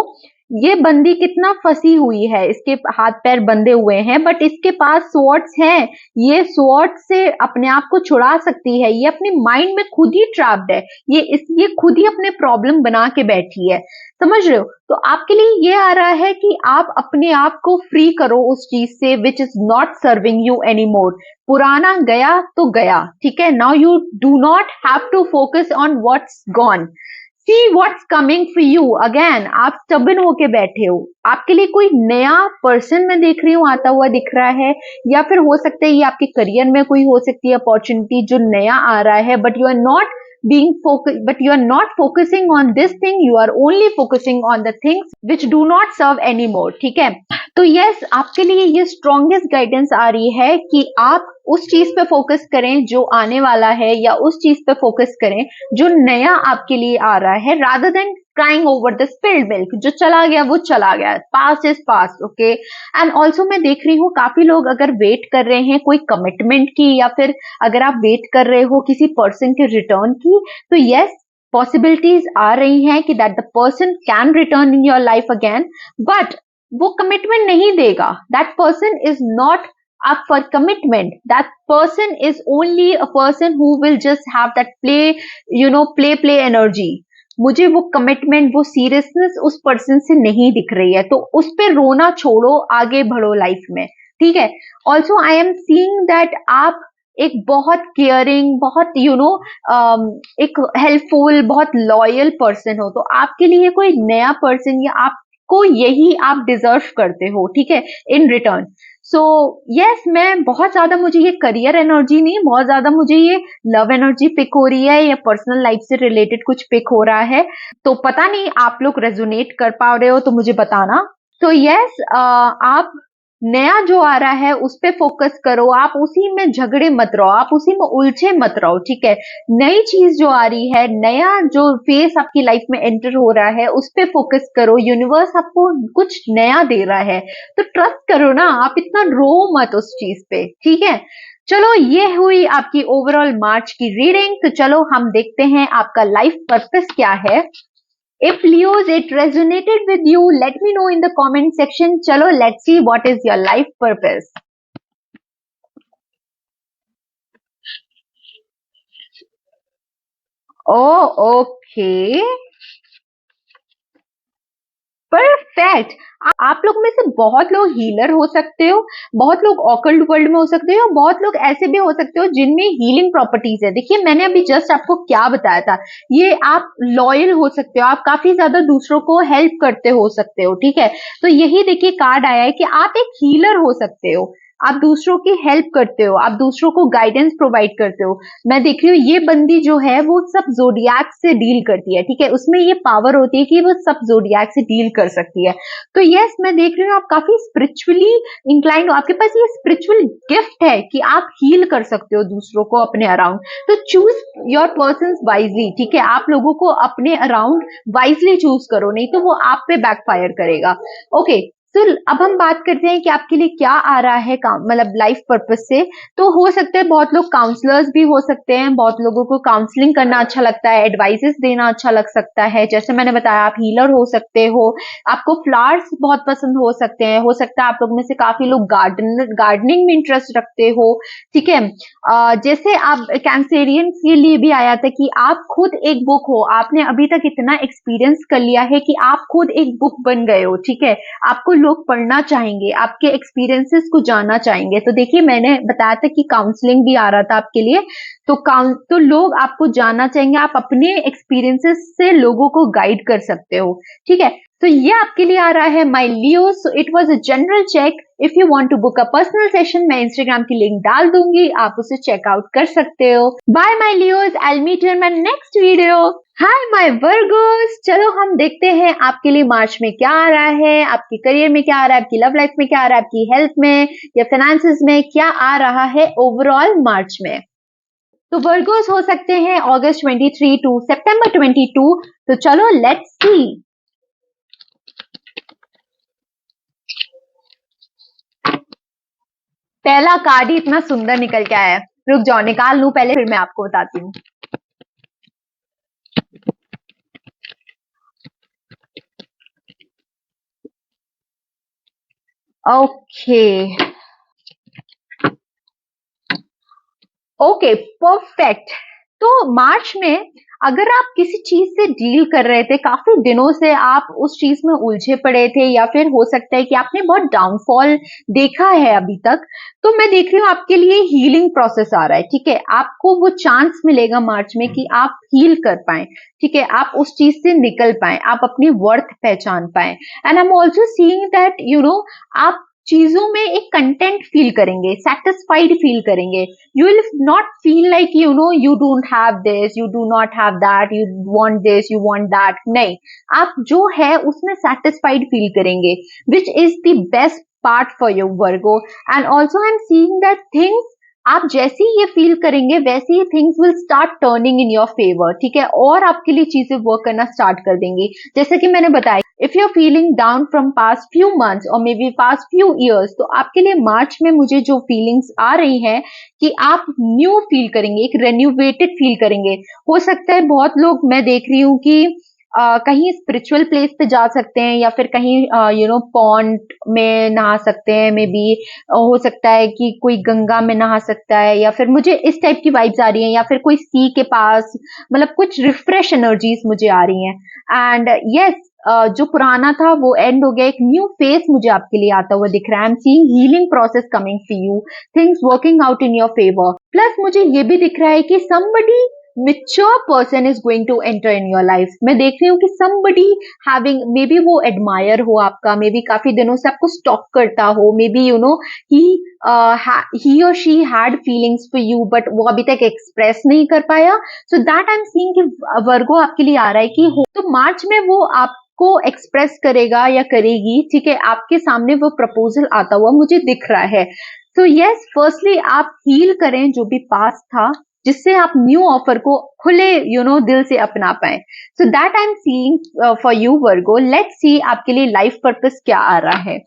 ये बंदी कितना फंसी हुई है, इसके हाथ पैर बंधे हुए हैं, बट इसके पास स्वॉर्ड्स हैं। ये स्वॉर्ड से अपने आप को छुड़ा सकती है। ये अपने माइंड में खुद ही ट्रैप्ड है। ये खुद ही अपने प्रॉब्लम बना के बैठी है, समझ रहे हो। तो आपके लिए ये आ रहा है कि आप अपने आप को फ्री करो उस चीज से which is not serving you anymore. पुराना गया तो गया, ठीक है। Now you do not have to focus on what's gone, see what's coming for you again. आप स्टबन होके बैठे हो। आपके लिए कोई नया पर्सन मैं देख रही हूँ आता हुआ दिख रहा है, या फिर हो सकता है ये आपके करियर में कोई हो सकती है अपॉर्चुनिटी जो नया आ रहा है, but you are not focusing on this thing, you are only focusing on the things which do not serve anymore। ठीक है, तो यस, आपके लिए ये स्ट्रॉन्गेस्ट गाइडेंस आ रही है कि आप उस चीज पे फोकस करें जो आने वाला है, या उस चीज पे फोकस करें जो नया आपके लिए आ रहा है, rather than crying over the spilled milk। जो चला गया वो चला गया, past is past. Okay, and also मैं देख रही हूँ काफी लोग अगर वेट कर रहे हैं कोई कमिटमेंट की, या फिर अगर आप वेट कर रहे हो किसी पर्सन के रिटर्न की, तो यस, पॉसिबिलिटीज आ रही हैं कि that the person can return in your life again, but वो कमिटमेंट नहीं देगा। That person is not up for commitment, that person is only a person who will just have that play energy। मुझे वो commitment, वो seriousness उस person से नहीं दिख रही है, तो उस पे रोना छोड़ो, आगे बढ़ो लाइफ में। ठीक है, also I am seeing that आप एक बहुत केयरिंग, बहुत एक हेल्पफुल, बहुत लॉयल पर्सन हो, तो आपके लिए कोई नया पर्सन या आपको यही आप डिजर्व करते हो, ठीक है, इन रिटर्न। सो यस, मैं बहुत ज्यादा, मुझे ये करियर एनर्जी नहीं, बहुत ज्यादा मुझे ये लव एनर्जी पिक हो रही है या पर्सनल लाइफ से रिलेटेड कुछ पिक हो रहा है। तो पता नहीं आप लोग रेजोनेट कर पा रहे हो तो मुझे बताना। तो यस, आप नया जो आ रहा है उस पे फोकस करो, आप उसी में झगड़े मत रहो, आप उसी में उलझे मत रहो, ठीक है। नई चीज जो आ रही है, नया जो फेस आपकी लाइफ में एंटर हो रहा है उस पे फोकस करो। यूनिवर्स आपको कुछ नया दे रहा है तो ट्रस्ट करो ना, आप इतना रो मत उस चीज पे, ठीक है। चलो, ये हुई आपकी ओवरऑल मार्च की रीडिंग। तो चलो हम देखते हैं आपका लाइफ पर्पस क्या है। If Leos it resonated with you, let me know in the comment section. Chalo, let's see what is your life purpose. Oh, okay. Perfect. आप लोग में से बहुत लोग हीलर हो सकते हो, बहुत लोग ऑकल्ट वर्ल्ड में हो सकते हो, बहुत लोग ऐसे भी हो सकते हो जिनमें हीलिंग प्रॉपर्टीज है। देखिए, मैंने अभी जस्ट आपको क्या बताया था, ये आप लॉयल हो सकते हो, आप काफी ज्यादा दूसरों को हेल्प करते हो सकते हो, ठीक है। तो यही देखिए कार्ड आया है कि आप एक हीलर हो सकते हो, आप दूसरों की हेल्प करते हो, आप दूसरों को गाइडेंस प्रोवाइड करते हो। मैं देख रही हूँ ये बंदी जो है वो सब जोडियाक से डील करती है, ठीक है, उसमें ये पावर होती है कि वो सब जोडियाक से डील कर सकती है। तो यस, मैं देख रही हूँ आप काफी स्पिरिचुअली इंक्लाइंड हो, आपके पास ये स्पिरिचुअल गिफ्ट है कि आप हील कर सकते हो दूसरों को अपने अराउंड। तो चूज योर पर्सन वाइजली, ठीक है, आप लोगों को अपने अराउंड वाइजली चूज करो, नहीं तो वो आप पे बैकफायर करेगा। ओके, तो अब हम बात करते हैं कि आपके लिए क्या आ रहा है मतलब लाइफ पर्पस से। तो हो सकता है बहुत लोग काउंसलर्स भी हो सकते हैं, बहुत लोगों को काउंसलिंग करना अच्छा लगता है, एडवाइसेस देना अच्छा लग सकता है, जैसे मैंने बताया आप हीलर हो सकते हो, आपको फ्लावर्स बहुत पसंद हो सकते हैं, हो सकता है आप लोग में से काफी लोग गार्डनिंग में इंटरेस्ट रखते हो, ठीक है। जैसे आप कैंसेरियन के लिए भी आया था कि आप खुद एक बुक हो, आपने अभी तक इतना एक्सपीरियंस कर लिया है कि आप खुद एक बुक बन गए हो, ठीक है। आपको लोग पढ़ना चाहेंगे, आपके एक्सपीरियंसेस को जानना चाहेंगे। तो देखिए, मैंने बताया था कि काउंसलिंग भी आ रहा था आपके लिए, तो लोग आपको जानना चाहेंगे, आप अपने एक्सपीरियंसेस से लोगों को गाइड कर सकते हो, ठीक है। तो ये आपके लिए आ रहा है my Leo. So it was a general check. If you want to book a personal session, मैं इंस्टाग्राम की लिंक डाल दूंगी, आप उसे चेकआउट कर सकते हो। Bye my Leos, I will meet you in my next video. Hi my Virgos, चलो हम देखते हैं आपके लिए मार्च में क्या आ रहा है, आपके करियर में क्या आ रहा है, आपकी लव लाइफ में क्या आ रहा है, आपकी हेल्थ में या फाइनेंसेस में क्या आ रहा है ओवरऑल मार्च में। तो वर्गोस हो सकते हैं अगस्त 23 टू सितंबर 22। तो चलो लेट्स सी। पहला कार्ड ही इतना सुंदर निकल के आया है, रुक जाओ निकाल लूं पहले, फिर मैं आपको बताती हूँ। Okay okay, perfect. तो मार्च में अगर आप किसी चीज से डील कर रहे थे, काफी दिनों से आप उस चीज में उलझे पड़े थे, या फिर हो सकता है कि आपने बहुत डाउनफॉल देखा है अभी तक, तो मैं देख रही हूँ आपके लिए हीलिंग प्रोसेस आ रहा है, ठीक है। आपको वो चांस मिलेगा मार्च में कि आप हील कर पाए, ठीक है, आप उस चीज से निकल पाए, आप अपनी वर्थ पहचान पाए। And I am also seeing that आप चीजों में एक कंटेंट फील करेंगे, सेटिस्फाइड फील करेंगे। You will not feel like you don't have this, you do not have that, you want this, you want that. नहीं, आप जो है उसमें satisfied feel करेंगे, which is the best part for you Virgo. And also I'm seeing that things, आप जैसे ही ये feel करेंगे वैसे ही things will start turning in your favour, ठीक है, और आपके लिए चीजें वर्क करना स्टार्ट कर देंगी। जैसे कि मैंने बताया, if you are feeling down from past few months और may be past few years, तो आपके लिए मार्च में मुझे जो फीलिंग्स आ रही है कि आप न्यू फील करेंगे, एक रेन्यूवेटेड फील करेंगे। हो सकता है बहुत लोग, मैं देख रही हूँ कि कहीं स्पिरिचुअल प्लेस पे जा सकते हैं, या फिर कहीं पॉन्ड में नहा सकते हैं, मे बी हो सकता है कि कोई गंगा में नहा सकता है, या फिर मुझे इस टाइप की वाइब्स आ रही हैं, या फिर कोई सी के पास, मतलब कुछ रिफ्रेश एनर्जीज मुझे आ रही हैं। एंड यस, जो पुराना था वो एंड हो गया, एक न्यू फेस मुझे आपके लिए आता हुआ दिख रहा है। आई am seeing healing process coming for you, things working out in your favour. Plus मुझे ये भी दिख रहा है कि somebody mature person is going to enter in your life। मैं देख रही हूँ कि somebody having, मे बी वो admire हो आपका, मे बी काफी दिनों से आपको स्टॉक करता हो, may be he he or she had feelings for you but वो अभी तक एक्सप्रेस नहीं कर पाया। So that I am seeing कि वर्गो आपके लिए आ रहा है कि हो तो मार्च में वो आपको एक्सप्रेस करेगा या करेगी, ठीक है, आपके सामने वो प्रपोजल आता हुआ मुझे दिख रहा है। सो यस, फर्स्टली आप हील करें जो भी पास था, जिससे आप न्यू ऑफर को खुले दिल से अपना पाए। So that I am seeing for you Virgo. Let's see आपके लिए लाइफ पर्पस क्या आ रहा है।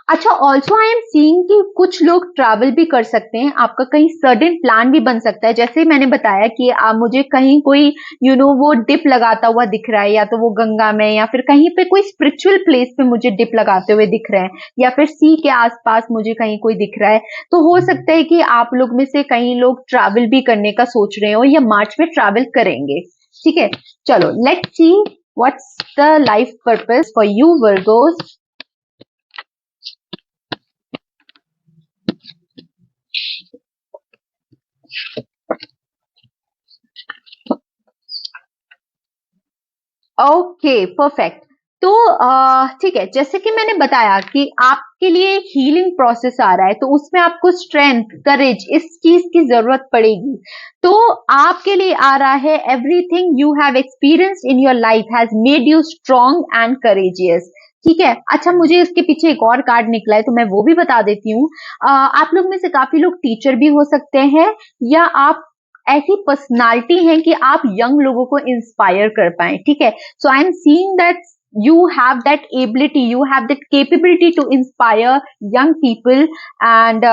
अच्छा, ऑल्सो आई एम सीइंग कि कुछ लोग ट्रैवल भी कर सकते हैं, आपका कहीं सडन प्लान भी बन सकता है। जैसे मैंने बताया कि मुझे कहीं कोई वो डिप लगाता हुआ दिख रहा है, या तो वो गंगा में या फिर कहीं पे कोई स्पिरिचुअल प्लेस पे मुझे डिप लगाते हुए दिख रहे हैं, या फिर सी के आसपास मुझे कहीं कोई दिख रहा है। तो हो सकता है कि आप लोग में से कई लोग ट्रैवल भी करने का सोच रहे हो या मार्च में ट्रैवल करेंगे। ठीक है, चलो let's see what's the life purpose for you Virgo's. Okay, perfect. तो ठीक है, जैसे कि मैंने बताया कि आपके लिए एक हीलिंग प्रोसेस आ रहा है, तो उसमें आपको स्ट्रेंथ, करेज, इस चीज की जरूरत पड़ेगी। तो आपके लिए आ रहा है everything you have experienced in your life has made you strong and courageous. ठीक है, अच्छा, मुझे इसके पीछे एक और कार्ड निकला है तो मैं वो भी बता देती हूँ। आप लोग में से काफी लोग टीचर भी हो सकते हैं, या आप ऐसी पर्सनालिटी है कि आप यंग लोगों को इंस्पायर कर पाए। ठीक है, so I'm seeing that you have that ability, you have that capability to inspire young people and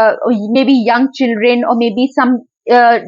maybe young children or maybe some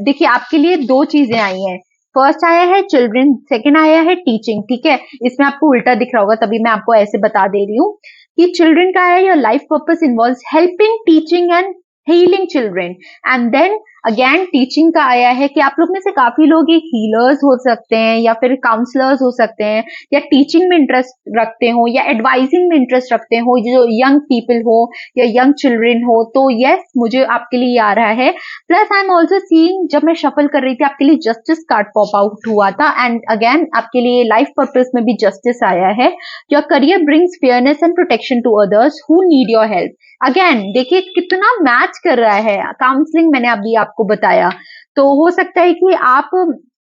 देखिए आपके लिए दो चीजें आई हैं। फर्स्ट आया है चिल्ड्रन, सेकंड आया है टीचिंग। ठीक है, इसमें आपको उल्टा दिख रहा होगा, तभी मैं आपको ऐसे बता दे रही हूँ कि चिल्ड्रन का है your life purpose involves helping, teaching and healing children. And then again teaching का आया है कि आप लोग में से काफी लोग एक हीलर्स हो सकते हैं या फिर काउंसलर्स हो सकते हैं, या टीचिंग में इंटरेस्ट रखते हो या एडवाइजिंग में इंटरेस्ट रखते हो, जो यंग पीपल हो या यंग चिल्ड्रन हो। तो यस, मुझे आपके लिए आ रहा है। Plus I am also seeing, जब मैं शफल कर रही थी आपके लिए जस्टिस कार्ड पॉप आउट हुआ था, एंड अगेन आपके लिए लाइफ पर्पस में भी जस्टिस आया है। Your career brings fairness and protection to others who need your help. Again देखिए कितना मैच कर रहा है, काउंसलिंग मैंने अभी आपको बताया, तो हो सकता है कि आप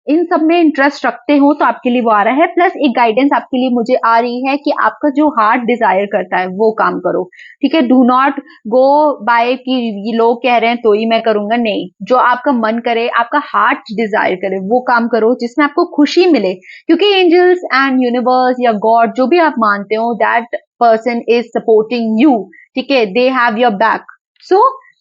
इन सब में इंटरेस्ट रखते हो तो आपके लिए वो आ रहा है। प्लस एक गाइडेंस आपके लिए मुझे आ रही है कि आपका जो हार्ट डिजायर करता है वो काम करो। ठीक है, डू नॉट गो बाय कि ये लोग कह रहे हैं तो ही मैं करूंगा, नहीं, जो आपका मन करे, आपका हार्ट डिजायर करे वो काम करो, जिसमें आपको खुशी मिले। क्योंकि एंजल्स एंड यूनिवर्स या गॉड जो भी आप मानते हो, that person is supporting you. ठीक है, they have your back, so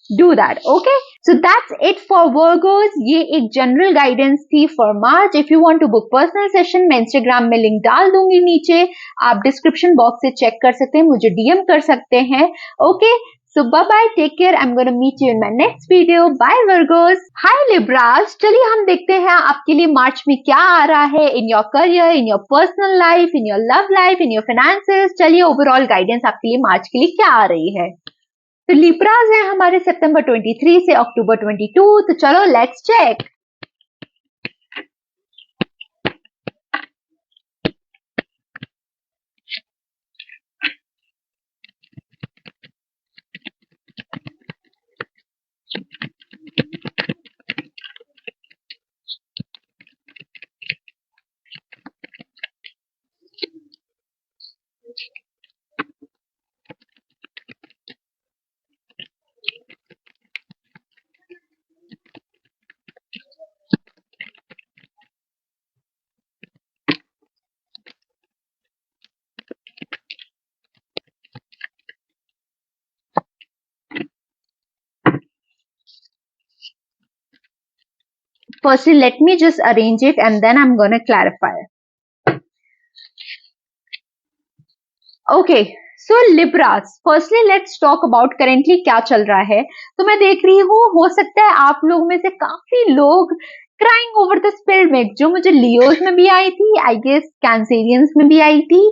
do that. Okay, so that's it for Virgos. ये एक जनरल गाइडेंस थी for March. If you want to book personal session, मैं इंस्टाग्राम में लिंक डाल दूंगी नीचे, आप डिस्क्रिप्शन बॉक्स से चेक कर सकते हैं, मुझे डीएम कर सकते हैं। Okay, so bye bye, take care, I'm going to meet you in my next video. Bye Virgos. Hi Libras, चलिए हम देखते हैं आपके लिए मार्च में क्या आ रहा है in your career, in your personal life, in your love life, in your finances। चलिए ओवरऑल गाइडेंस आपके लिए मार्च के लिए क्या आ रही है। तो लिब्राज है हमारे सितंबर 23 से अक्टूबर 22, तो चलो let's check. Firstly, let me just arrange it and then I'm going to clarify. Okay, so Libras, firstly let's talk about currently क्या चल रहा है। तो मैं देख रही हूँ, हो सकता है आप लोग में से काफी लोग crying over the spilled milk, जो मुझे लियोज में भी आई थी, आई गेस कैंसेरियंस में भी आई थी,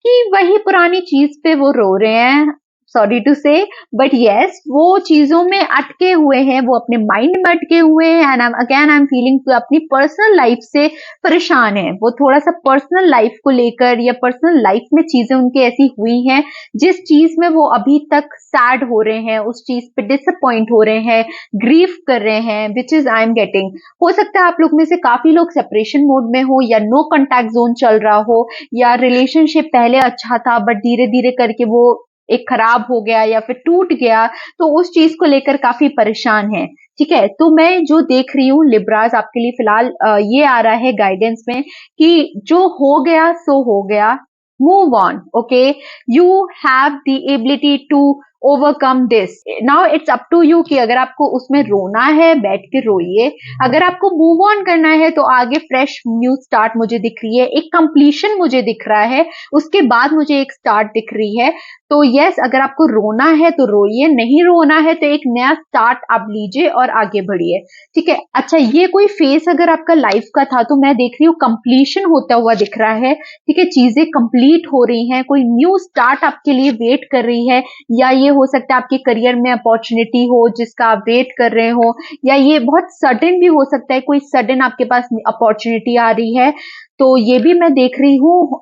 कि वही पुरानी चीज पे वो रो रहे हैं, सॉरी टू से, बट यस वो चीजों में अटके हुए हैं, वो अपने माइंड में अटके हुए हैं, एंड आई एम फीलिंग अपनी पर्सनल लाइफ से परेशान है। वो थोड़ा सा पर्सनल लाइफ को लेकर या पर्सनल लाइफ में चीजें उनकी ऐसी हुई हैं जिस चीज में वो अभी तक सैड हो रहे हैं, उस चीज पे डिसअपॉइंट हो रहे हैं, ग्रीफ कर रहे हैं, which is I am getting. हो सकता है आप लोग में से काफी लोग सेपरेशन मोड में हो, या नो कॉन्टैक्ट जोन चल रहा हो, या रिलेशनशिप पहले अच्छा था बट धीरे धीरे करके वो एक खराब हो गया या फिर टूट गया, तो उस चीज को लेकर काफी परेशान है। ठीक है, तो मैं जो देख रही हूँ लिब्रास आपके लिए फिलहाल ये आ रहा है गाइडेंस में कि जो हो गया सो हो गया, move on, okay, you have the ability to overcome this. Now it's up to you कि अगर आपको उसमें रोना है बैठ के रोइए, अगर आपको मूव ऑन करना है तो आगे फ्रेश न्यू स्टार्ट मुझे दिख रही है, एक कंप्लीशन मुझे दिख रहा है, उसके बाद मुझे एक स्टार्ट दिख रही है। तो यस, अगर आपको रोना है तो रोइए, नहीं रोना है तो एक नया स्टार्ट आप लीजिए और आगे बढ़िए। ठीक है, अच्छा, ये कोई फेस अगर आपका लाइफ का था तो मैं देख रही हूँ कंप्लीशन होता हुआ दिख रहा है। ठीक है, चीजें कंप्लीट हो रही हैं, कोई न्यू स्टार्ट आपके लिए वेट कर रही है, या ये हो सकता है आपके करियर में अपॉर्चुनिटी हो जिसका आप वेट कर रहे हो, या ये बहुत सडन भी हो सकता है, कोई सडन आपके पास अपॉर्चुनिटी आ रही है, तो ये भी मैं देख रही हूँ।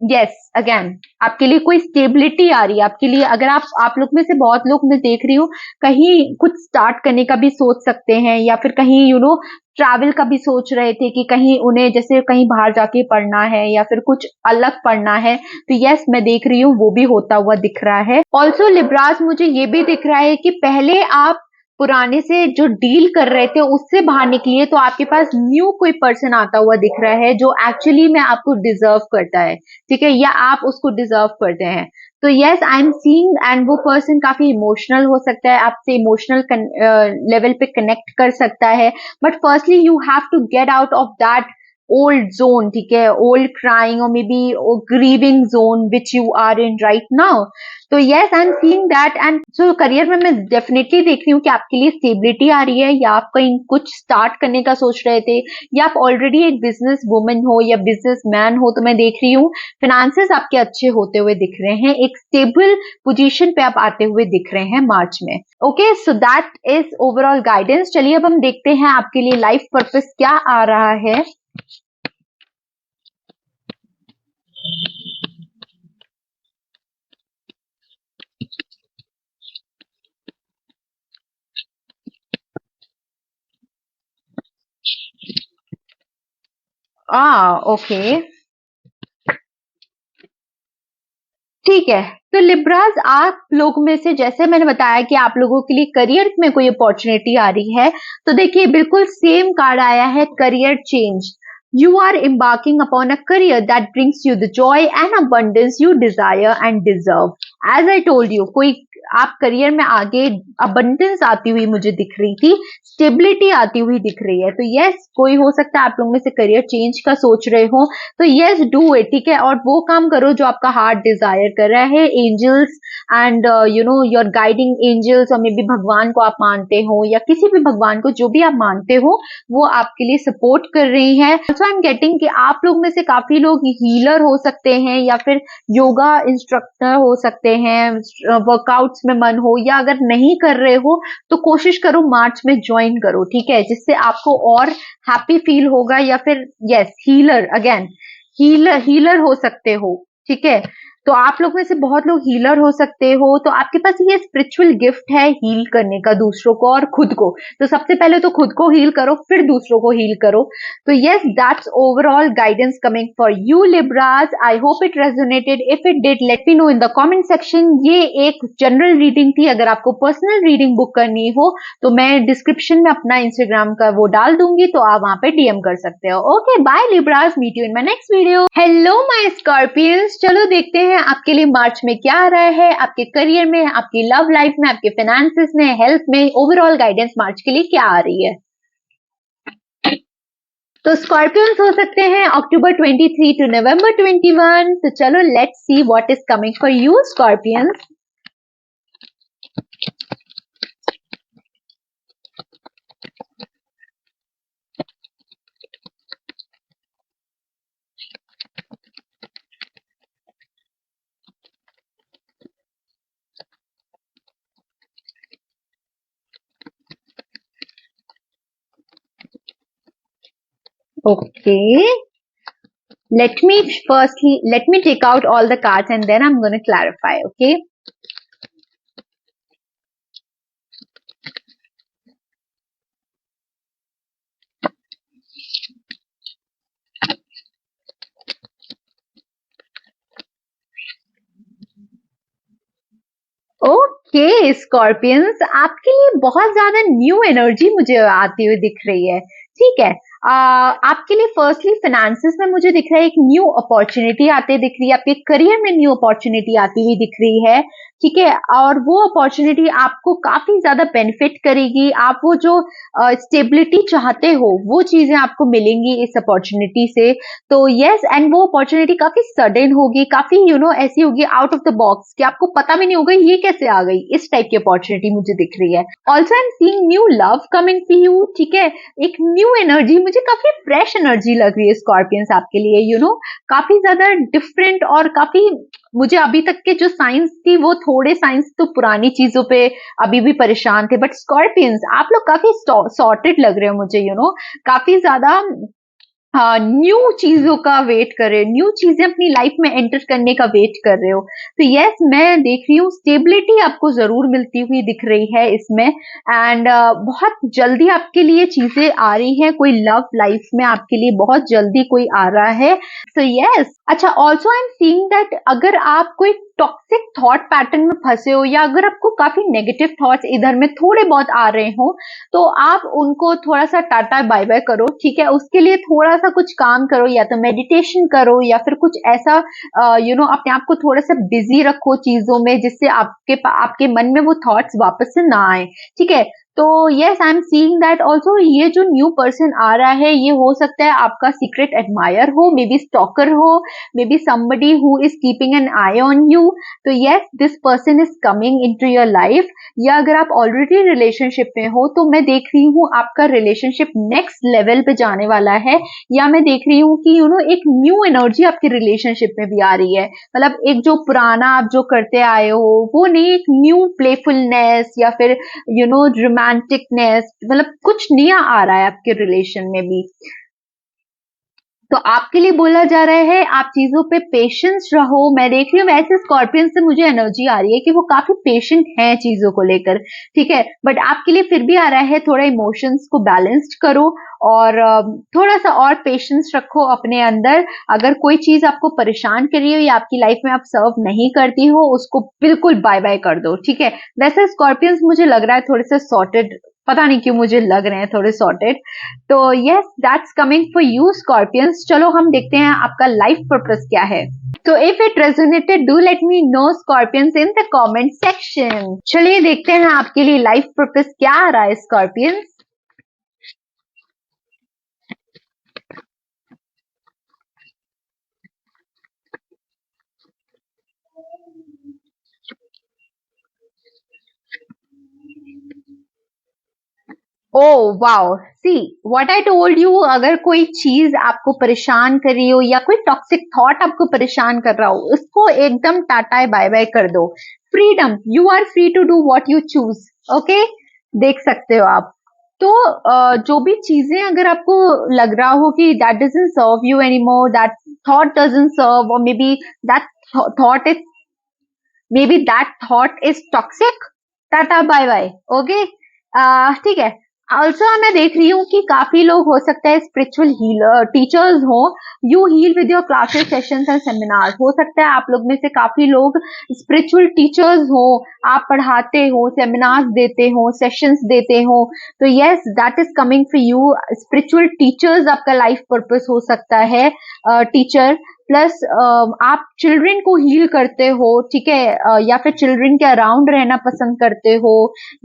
यस, अगेन आपके लिए कोई स्टेबिलिटी आ रही है आपके लिए। अगर आप लोग में से बहुत लोग मैं देख रही हूँ कहीं कुछ स्टार्ट करने का भी सोच सकते हैं, या फिर कहीं ट्रैवल का भी सोच रहे थे कि कहीं उन्हें जैसे कहीं बाहर जाके पढ़ना है या फिर कुछ अलग पढ़ना है, तो यस मैं देख रही हूँ वो भी होता हुआ दिख रहा है। ऑल्सो लिब्रास मुझे ये भी दिख रहा है कि पहले आप पुराने से जो डील कर रहे थे उससे बाहर निकलिए, तो आपके पास न्यू कोई पर्सन आता हुआ दिख रहा है जो एक्चुअली में आपको डिजर्व करता है। ठीक है, या आप उसको डिजर्व करते हैं। तो yes, I am seeing, and वो पर्सन काफी इमोशनल हो सकता है, आपसे इमोशनल लेवल पे कनेक्ट कर सकता है, but firstly you have to get out of that old zone, ठीक है, old crying or may be grieving zone which you are in right now. तो yes, I am seeing that, and so career में मैं definitely देख रही हूँ कि आपके लिए स्टेबिलिटी आ रही है, या आप कहीं कुछ स्टार्ट करने का सोच रहे थे, या आप ऑलरेडी एक बिजनेस वुमन हो या बिजनेस मैन हो, तो मैं देख रही हूँ फिनेंसेस आपके अच्छे होते हुए दिख रहे हैं, एक स्टेबल पोजीशन पे आप आते हुए दिख रहे हैं मार्च में। Okay, so that is overall guidance. चलिए अब हम देखते हैं आपके लिए लाइफ पर्पस क्या आ रहा है। ओके, ठीक है। तो लिब्रास आप लोग में से जैसे मैंने बताया कि आप लोगों के लिए करियर में कोई अपॉर्चुनिटी आ रही है, तो देखिए बिल्कुल सेम कार्ड आया है, career change. You are embarking upon a career that brings you the joy and abundance you desire and deserve. As I told you, कोई आप करियर में आगे अबंडेंस आती हुई मुझे दिख रही थी, स्टेबिलिटी आती हुई दिख रही है। तो यस, कोई हो सकता है आप लोग में से करियर चेंज का सोच रहे हो, तो यस डू इट, ठीक है, और वो काम करो जो आपका हार्ट डिजायर कर रहा है। Angels and your guiding angels, और मे बी भगवान को आप मानते हो या किसी भी भगवान को, जो भी आप मानते हो, वो आपके लिए सपोर्ट कर रही है। ऑल्सो आई एम गेटिंग कि आप लोग में से काफी लोग हीलर हो सकते हैं, या फिर योगा इंस्ट्रक्टर हो सकते हैं, वर्कआउट्स में मन हो, या अगर नहीं कर रहे हो तो कोशिश करो मार्च में ज्वाइन करो, ठीक है, जिससे आपको और हैप्पी फील होगा। या फिर yes, healer, again healer healer हो सकते हो, ठीक है, तो आप लोग में से बहुत लोग हीलर हो सकते हो, तो आपके पास ये स्पिरिचुअल गिफ्ट है हील करने का दूसरों को और खुद को। तो सबसे पहले तो खुद को हील करो, फिर दूसरों को हील करो। तो yes, that's overall guidance coming for you Libras. I hope it resonated, if it did late me no in the comment section. ये एक जनरल रीडिंग थी, अगर आपको पर्सनल रीडिंग बुक करनी हो तो मैं डिस्क्रिप्शन में अपना इंस्टाग्राम का वो डाल दूंगी, तो आप वहां पे डीएम कर सकते हो। Okay, bye Libras, meet you in my next video. Hello my Scorpions, चलो देखते हैं आपके लिए मार्च में क्या आ रहा है, आपके करियर में, आपकी लव लाइफ में, आपके फाइनेंसेस में, हेल्थ में, ओवरऑल गाइडेंस मार्च के लिए क्या आ रही है। तो स्कॉर्पियंस हो सकते हैं अक्टूबर 23 टू नवंबर 21। तो चलो let's see what is coming for you Scorpions. Okay. Let me take out all the cards and then I'm going to clarify. Okay. Okay Scorpions, आपके लिए बहुत ज्यादा न्यू एनर्जी मुझे आती हुई दिख रही है। ठीक है। आपके लिए फर्स्टली फाइनेंसेस में मुझे दिख रहा है एक न्यू अपॉर्चुनिटी आते दिख रही है, आपके करियर में न्यू अपॉर्चुनिटी आती हुई दिख रही है। ठीक है। और वो अपॉर्चुनिटी आपको काफी ज्यादा बेनिफिट करेगी। आप वो जो स्टेबिलिटी चाहते हो वो चीजें आपको मिलेंगी इस अपॉर्चुनिटी से। तो यस, एंड वो अपॉर्चुनिटी काफी सडन होगी, काफी ऐसी होगी आउट ऑफ द बॉक्स कि आपको पता भी नहीं होगा ये कैसे आ गई। इस टाइप की अपॉर्चुनिटी मुझे दिख रही है। Also I am seeing new love coming to you. ठीक है। एक न्यू एनर्जी, मुझे काफी फ्रेश एनर्जी लग रही है स्कॉर्पियंस आपके लिए। काफी ज्यादा डिफरेंट और काफी, मुझे अभी तक के जो साइंस थी वो थोड़े साइंस तो पुरानी चीजों पे अभी भी परेशान थे, बट स्कॉर्पियंस आप लोग काफी सॉर्टेड लग रहे हो मुझे। काफी ज्यादा न्यू चीजों का वेट कर रहे हो, न्यू चीजें अपनी लाइफ में एंटर करने का वेट कर रहे हो। तो यस, मैं देख रही हूँ स्टेबिलिटी आपको जरूर मिलती हुई दिख रही है इसमें। एंड बहुत जल्दी आपके लिए चीजें आ रही हैं, कोई लव लाइफ में आपके लिए बहुत जल्दी कोई आ रहा है। So yes. अच्छा, also I am seeing that अगर आप कोई टॉक्सिक थॉट पैटर्न में फंसे हो या अगर आपको काफी नेगेटिव थॉट्स इधर में थोड़े बहुत आ रहे हो, तो आप उनको थोड़ा सा टाटा बाय बाय करो। ठीक है। उसके लिए थोड़ा सा कुछ काम करो, या तो मेडिटेशन करो या फिर कुछ ऐसा अपने आप को थोड़ा सा बिजी रखो चीजों में, जिससे आपके मन में वो थॉट्स वापस से ना आए। ठीक है। तो yes, I am seeing that also ये जो न्यू पर्सन आ रहा है ये हो सकता है आपका सीक्रेट एडमायर हो, मे बी स्टॉकर हो, may be somebody who is keeping an eye on you. तो yes, this person is coming into your life. या अगर आप ऑलरेडी रिलेशनशिप में हो तो मैं देख रही हूँ आपका रिलेशनशिप नेक्स्ट लेवल पे जाने वाला है। या मैं देख रही हूँ कि एक न्यू एनर्जी आपके रिलेशनशिप में भी आ रही है। मतलब एक जो पुराना आप जो करते आए हो वो नहीं, एक न्यू प्लेफुलनेस या फिर रोमांटिकनेस, मतलब कुछ नया आ रहा है आपके रिलेशन में भी। तो आपके लिए बोला जा रहा है आप चीजों पे पेशेंस रहो। मैं देख रही हूँ वैसे स्कॉर्पियन से मुझे एनर्जी आ रही है कि वो काफी पेशेंट हैं चीजों को लेकर। ठीक है। बट आपके लिए फिर भी आ रहा है थोड़ा इमोशंस को बैलेंस्ड करो और थोड़ा सा और पेशेंस रखो अपने अंदर। अगर कोई चीज आपको परेशान कर रही हो या आपकी लाइफ में आप सर्व नहीं करती हो, उसको बिल्कुल बाय बाय कर दो। ठीक है। वैसे स्कॉर्पियंस मुझे लग रहा है थोड़े से सॉर्टेड, पता नहीं क्यों मुझे लग रहे हैं थोड़े सॉर्टेड। तो yes, that's coming for you Scorpions. चलो हम देखते हैं आपका लाइफ पर्पस क्या है। तो if it resonated do let me know Scorpions in the comment section. चलिए देखते हैं आपके लिए लाइफ पर्पस क्या आ रहा है Scorpions. Oh wow, see what I told you, अगर कोई चीज आपको परेशान कर रही हो या कोई टॉक्सिक थॉट आपको परेशान कर रहा हो, उसको एकदम टाटा बाय बाय कर दो। Freedom, you are free to do what you choose. Okay, देख सकते हो आप। तो जो भी चीजें अगर आपको लग रहा हो कि that doesn't serve you anymore, that thought doesn't serve, और मे be that thought is toxic, tata bye bye. Okay. ठीक है। ऑल्सो मैं देख रही हूँ कि काफी लोग हो सकता है स्पिरिचुअल हीलर टीचर्स हो। You heal with your classes sessions and seminars. हो सकता है आप लोग में से काफी लोग स्पिरिचुअल टीचर्स हो, आप पढ़ाते हो, सेमिनार्स देते हो, सेशंस देते हो। तो yes, that is coming for you. Spiritual teachers आपका लाइफ पर्पस हो सकता है। टीचर प्लस आप चिल्ड्रन को हील करते हो। ठीक है। या फिर चिल्ड्रन के अराउंड रहना पसंद करते हो,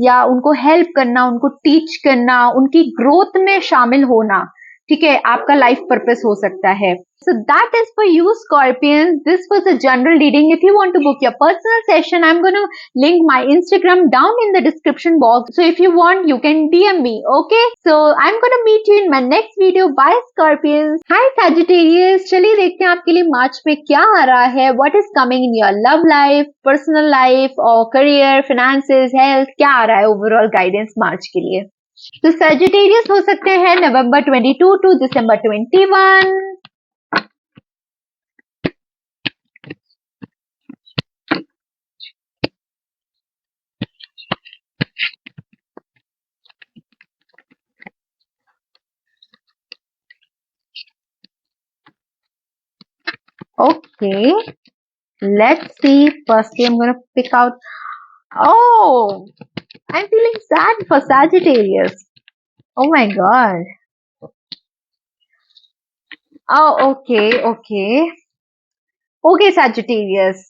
या उनको हेल्प करना, उनको टीच करना, उनकी ग्रोथ में शामिल होना। ठीक है। आपका लाइफ पर्पस हो सकता है। So that is for you Scorpions. This was a general reading. If you want to book your personal session, I'm going to link my Instagram down in the description box. So if you want, you can DM me. Okay. So I'm going to meet you in my next video. Bye Scorpions. Hi Sagittarius. चलिए देखते हैं आपके लिए मार्च में क्या आ रहा है. What is coming in your love life, personal life, or career, finances, health? क्या आ रहा है overall guidance मार्च के लिए? तो Sagittarius हो सकते हैं November 22 to December 21. Okay, let's see. Firstly, I'm gonna pick out. Oh, I'm feeling sad for Sagittarius. Oh my god. Oh, okay, okay. Okay, Sagittarius.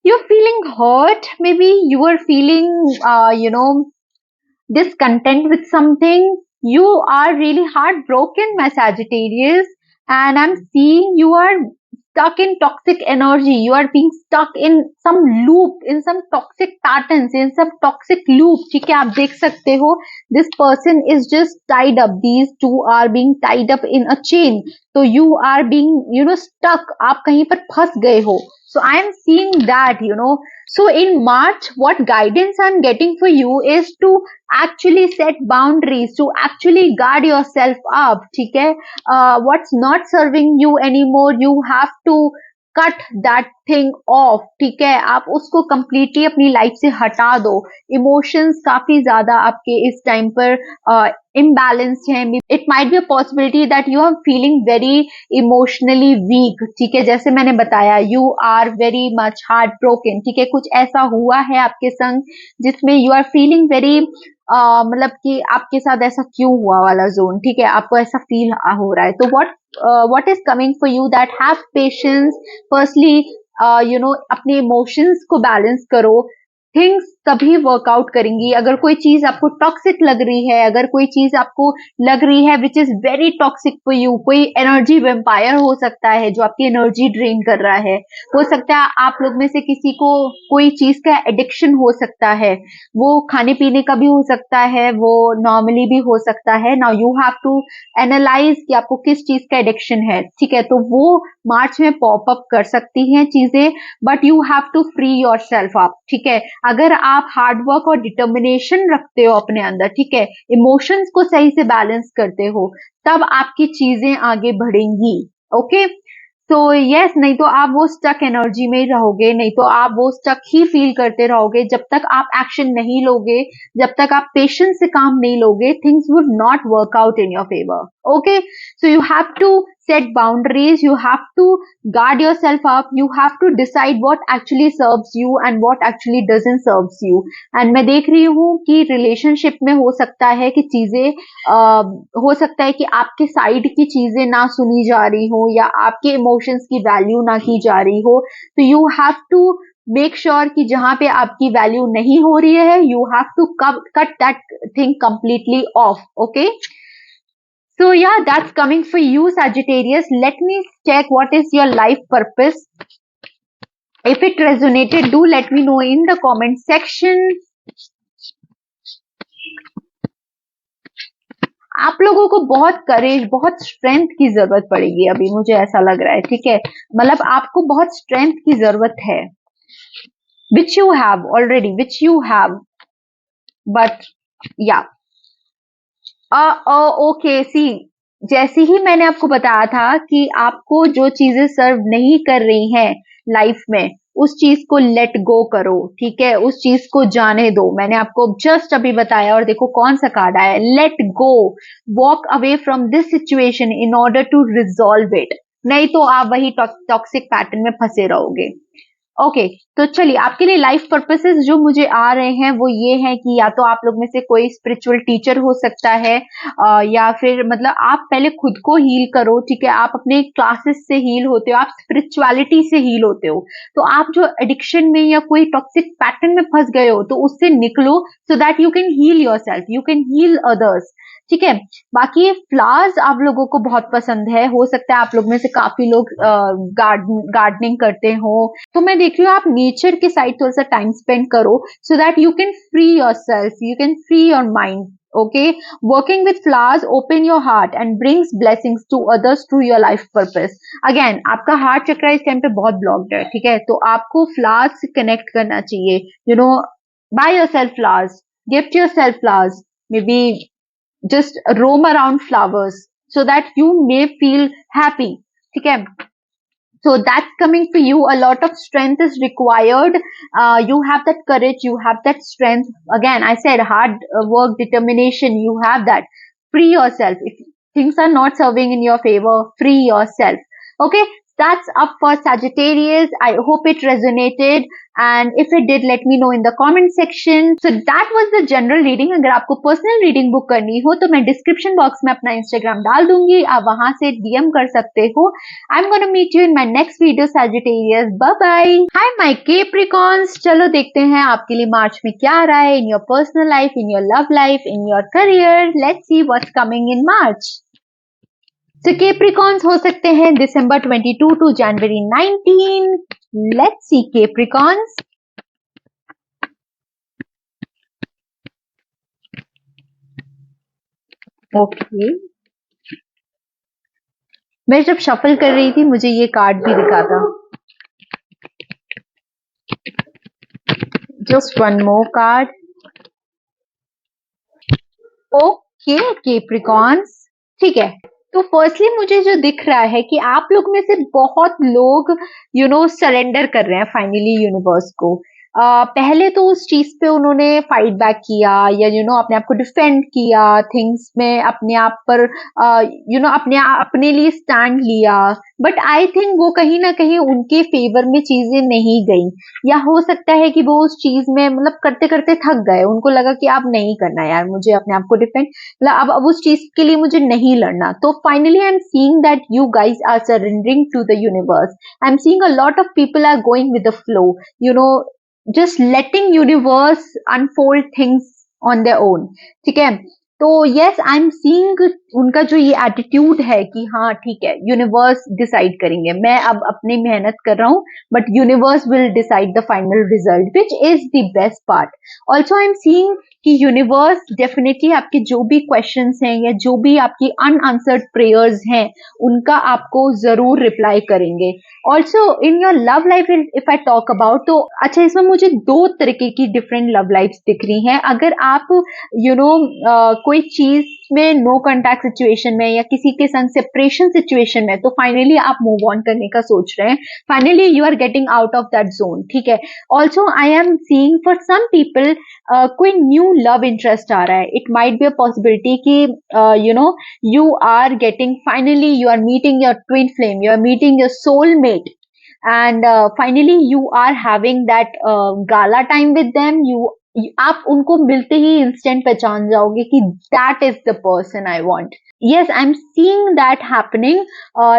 You're feeling hurt. Maybe you are feeling, discontent with something. You are really heartbroken, my Sagittarius. And I'm seeing you are stuck in toxic energy. You are being stuck in some loop, in some toxic patterns, in some toxic loop. ठीक है, आप देख सकते हो. This person is just tied up. These two are being tied up in a chain. So you are being, stuck. आप कहीं पर फंस गए हो. So I am seeing that. So in March, what guidance I'm getting for you is to actually set boundaries, to actually guard yourself up. ठीक है, what's not serving you anymore, you have to cut that thing of. ठीक है, आप उसको completely अपनी life से हटा दो. इमोशंस काफी ज्यादा आपके इस टाइम पर इम्बैलेंस्ड हैं. It might be a possibility that you are feeling very emotionally weak. ठीक है, जैसे मैंने बताया, you are very much heartbroken. ठीक है, कुछ ऐसा हुआ है आपके संग जिसमें यू आर फीलिंग वेरी, मतलब कि आपके साथ ऐसा क्यों हुआ वाला जोन. ठीक है, आपको ऐसा फील हो रहा है. तो what is coming for you, that have patience. Firstly, अपने इमोशंस को बैलेंस करो. थिंग्स तभी वर्कआउट करेंगी. अगर कोई चीज आपको टॉक्सिक लग रही है, अगर कोई चीज आपको लग रही है which is very toxic for you, कोई एनर्जी वेम्पायर हो सकता है जो आपकी एनर्जी ड्रेन कर रहा है. हो सकता है आप लोग में से किसी को कोई चीज का एडिक्शन हो सकता है. वो खाने पीने का भी हो सकता है, वो नॉर्मली भी हो सकता है. Now you have to analyse कि आपको किस चीज का एडिक्शन है. ठीक है, तो वो मार्च में पॉप अप कर सकती हैं चीजें, but you have to free yourself up. ठीक है, अगर आप हार्डवर्क और डिटर्मिनेशन रखते हो अपने अंदर, ठीक है, इमोशंस को सही से बैलेंस करते हो, तब आपकी चीजें आगे बढ़ेंगी. ओके, तो यस, नहीं तो आप वो स्टक एनर्जी में ही रहोगे. नहीं तो आप वो स्टक ही फील करते रहोगे. जब तक आप एक्शन नहीं लोगे, जब तक आप पेशेंस से काम नहीं लोगे, things would not work out in your favour. Okay, so you have to set boundaries, you have to guard yourself up, you have to decide what actually serves you and what actually doesn't serves you. and मैं देख रही हूँ कि relationship में हो सकता है कि चीजें, हो सकता है कि आपके साइड की चीजें ना सुनी जा रही हो, या आपके इमोशंस की वैल्यू ना की जा रही हो. तो you have to make sure कि जहां पे आपकी वैल्यू नहीं हो रही है, you have to cut that thing completely off. Okay, so yeah, that's coming for you, Sagittarius. Let me check what is your life purpose. If it resonated, do let me know in the comment section. आप लोगों को बहुत करेज, बहुत strength की जरूरत पड़ेगी अभी, मुझे ऐसा लग रहा है. ठीक है, मतलब आपको बहुत स्ट्रेंथ की जरूरत है, which you have already, which you have, but yeah. Okay, see, जैसे ही मैंने आपको बताया था कि आपको जो चीजें सर्व नहीं कर रही हैं लाइफ में, उस चीज को लेट गो करो. ठीक है, उस चीज को जाने दो. मैंने आपको जस्ट अभी बताया, और देखो कौन सा कार्ड आया, let go. Walk away from this situation in order to resolve it. नहीं तो आप वही टॉक्सिक पैटर्न में फंसे रहोगे. ओके, तो चलिए, आपके लिए लाइफ पर्पसेस जो मुझे आ रहे हैं वो ये है कि या तो आप लोग में से कोई स्पिरिचुअल टीचर हो सकता है, या फिर मतलब आप पहले खुद को हील करो. ठीक है, आप अपने क्लासेस से हील होते हो, आप स्पिरिचुअलिटी से हील होते हो. तो आप जो एडिक्शन में या कोई टॉक्सिक पैटर्न में फंस गए हो, तो उससे निकलो, so that you can heal yourself, you can heal others. ठीक है, बाकी फ्लावर्स आप लोगों को बहुत पसंद है. हो सकता है आप लोग में से काफी लोग गार्डनिंग करते हो. तो मैं देख रही हूँ आप नेचर के साइड थोड़ा सा टाइम स्पेंड करो, so that you can free yourself, you can free your mind. Okay, working with flowers open your heart and brings blessings to others through your life purpose. Again, आपका heart chakra इस time पे बहुत blocked है. ठीक है, तो आपको flowers से कनेक्ट करना चाहिए. By your self flowers, gift your self flowers, maybe just roam around flowers so that you may feel happy. ठीक है, so that's coming for you. A lot of strength is required. You have that courage, you have that strength. Again, I said hard work, determination, you have that. Free yourself. If things are not serving in your favor, free yourself. Okay, that's up for Sagittarius. I hope it resonated, and if it did, let me know in the comment section. So that was the general reading. अगर आपको personal reading book करनी हो तो मैं description box में अपना Instagram डाल दूंगी, आप वहां से डीएम कर सकते हो. I'm gonna meet you in my next video, Sagittarius. Bye bye. Hi my Capricorns. चलो देखते हैं आपके लिए मार्च में क्या आ रहा है in your personal life, in your love life, in your career. Let's see what's coming in March. So Capricorns हो सकते हैं December 22 to January 19. Let's see Capricorns. Okay. मैं जब शफल कर रही थी मुझे ये कार्ड भी दिखा था. Just one more card. Okay, Capricorns. ठीक है, तो फर्स्टली मुझे जो दिख रहा है कि आप लोग में से बहुत लोग सरेंडर कर रहे हैं फाइनली यूनिवर्स को. पहले तो उस चीज पे उन्होंने फाइट बैक किया या अपने आप को डिफेंड किया, थिंग्स में अपने आप पर अपने लिए स्टैंड लिया, बट आई थिंक वो कहीं ना कहीं उनके फेवर में चीजें नहीं गई, या हो सकता है कि वो उस चीज में मतलब करते करते थक गए, उनको लगा कि अब नहीं करना यार मुझे अपने आप को डिफेंड, मतलब अब उस चीज के लिए मुझे नहीं लड़ना. तो finally I am seeing that you guys are surrendering to the universe. I am seeing a lot of people are going with the flow, just letting universe unfold things on their own. ठीक है, तो yes I am seeing उनका जो ये attitude है कि हाँ ठीक है यूनिवर्स डिसाइड करेंगे, मैं अब अपनी मेहनत कर रहा हूँ but universe will decide the final result which is the best part. Also I am seeing कि यूनिवर्स डेफिनेटली आपके जो भी क्वेश्चंस हैं या जो भी आपकी अनआंसर्ड प्रेयर्स हैं उनका आपको जरूर रिप्लाई करेंगे. Also in your love life if I talk about, तो अच्छा इसमें मुझे दो तरीके की डिफरेंट लव लाइफ दिख रही हैं. अगर आप कोई चीज में नो कॉन्टैक्ट सिचुएशन में या किसी के संग सेपरेशन सिचुएशन में, तो फाइनली आप मूव ऑन करने का सोच रहे हैं, finally you are getting out of that zone. ठीक है, also I am seeing for some people कोई न्यू लव इंटरेस्ट आ रहा है. It might be a possibility कि you are getting, finally you are meeting your twin flame, you are meeting your soulmate, and finally you are having that gala time with them. आप उनको मिलते ही instant पहचान जाओगे कि that is the person I want. yes I'm seeing that happening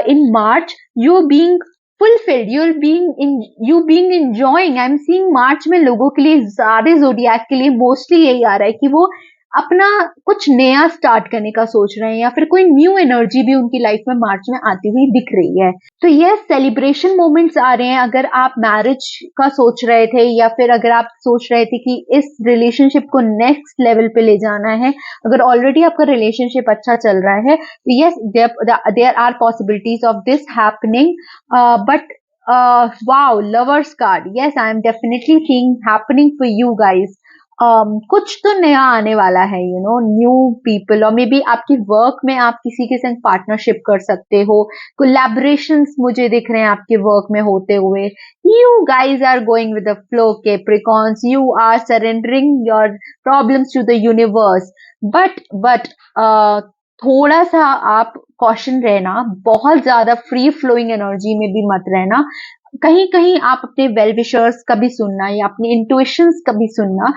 in March. You're being fulfilled, you being enjoying. I'm seeing मार्च में लोगों के लिए, सारे जोडियाक के लिए मोस्टली यही आ रहा है कि वो अपना कुछ नया स्टार्ट करने का सोच रहे हैं या फिर कोई न्यू एनर्जी भी उनकी लाइफ में मार्च में आती हुई दिख रही है. तो ये सेलिब्रेशन मोमेंट्स आ रहे हैं. अगर आप मैरिज का सोच रहे थे या फिर अगर आप सोच रहे थे कि इस रिलेशनशिप को नेक्स्ट लेवल पे ले जाना है, अगर ऑलरेडी आपका रिलेशनशिप अच्छा चल रहा है, तो yes there are possibilities of this happening. But wow, lovers card, yes I am definitely seeing happening for you guys. कुछ तो नया आने वाला है, न्यू पीपल, और मे बी आपकी वर्क में आप किसी के संग पार्टनरशिप कर सकते हो. कोलैबोरेशंस मुझे दिख रहे हैं आपके वर्क में होते हुए. You guys are going with the flow Capricorns, you are surrendering your problems to the universe. But थोड़ा सा आप कॉशन रहना, बहुत ज्यादा फ्री फ्लोइंग एनर्जी में भी मत रहना. कहीं कहीं आप अपने वेल विशर्स का भी सुनना या अपने इंट्यूशंस का भी सुनना.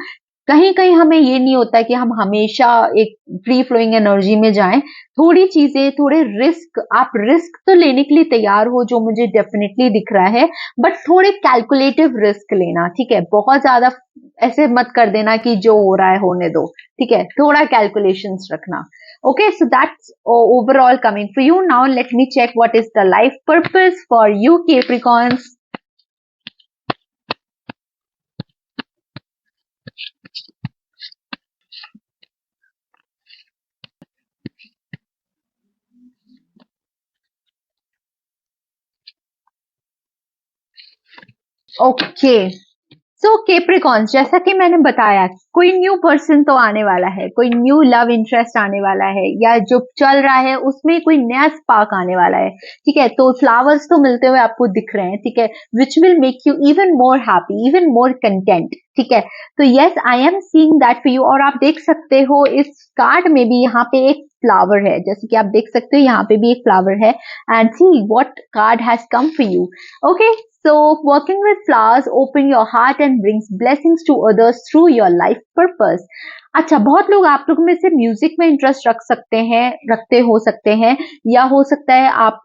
कहीं कहीं हमें ये नहीं होता कि हम हमेशा एक फ्री फ्लोइंग एनर्जी में जाएं. थोड़ी चीजें, थोड़े रिस्क, आप रिस्क तो लेने के लिए तैयार हो जो मुझे डेफिनेटली दिख रहा है, बट थोड़े कैलकुलेटिव रिस्क लेना. ठीक है, बहुत ज्यादा ऐसे मत कर देना कि जो हो रहा है होने दो. ठीक है, थोड़ा कैलकुलेशंस रखना. Okay, so that's overall coming for you. Now let me check what is the life purpose for you Capricorns. Okay, so Capricorns, जैसा कि मैंने बताया, कोई न्यू पर्सन तो आने वाला है, कोई न्यू लव इंटरेस्ट आने वाला है, या जो चल रहा है उसमें कोई नया स्पार्क आने वाला है, ठीक है। तो फ्लावर्स तो मिलते हुए आपको दिख रहे हैं, ठीक है, which will make you even more happy, even more content, ठीक है। तो yes, I am seeing that for you. और आप देख सकते हो इस कार्ड में भी यहाँ पे एक फ्लावर है, जैसे कि आप देख सकते हो यहाँ पे भी एक फ्लावर है, and see what card has come for you. Okay, so working with flowers open your heart and brings blessings to others through your life purpose. अच्छा, बहुत लोग आप लोग में से म्यूजिक में इंटरेस्ट रखते हो सकते हैं, या हो सकता है आप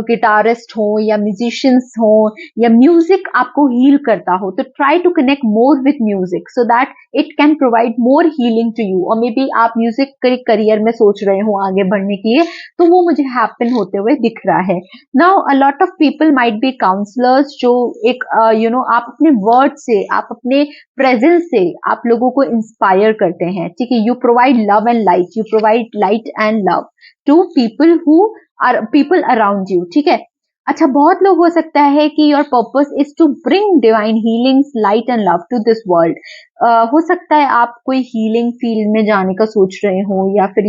गिटारिस्ट हो, या म्यूजिशियंस हो, या म्यूजिक आपको हील करता हो। तो try to connect more with music so that it can provide more healing to you. और मे बी आप म्यूजिक के करियर में सोच रहे हो आगे बढ़ने के लिए, तो वो मुझे हैपन होते हुए दिख रहा है। Now a lot of people might be counsellors, जो एक आप अपने वर्ड से, आप अपने प्रेजेंस से आप लोगों को इंस्पायर करते हैं, ठीक है। You provide love and light, you provide light and love to people who are people around you, ठीक है। अच्छा, बहुत लोग हो सकता है कि your purpose is to bring divine healings, light and love to this world. हो सकता है आप कोई हीलिंग फील्ड में जाने का सोच रहे हो, या फिर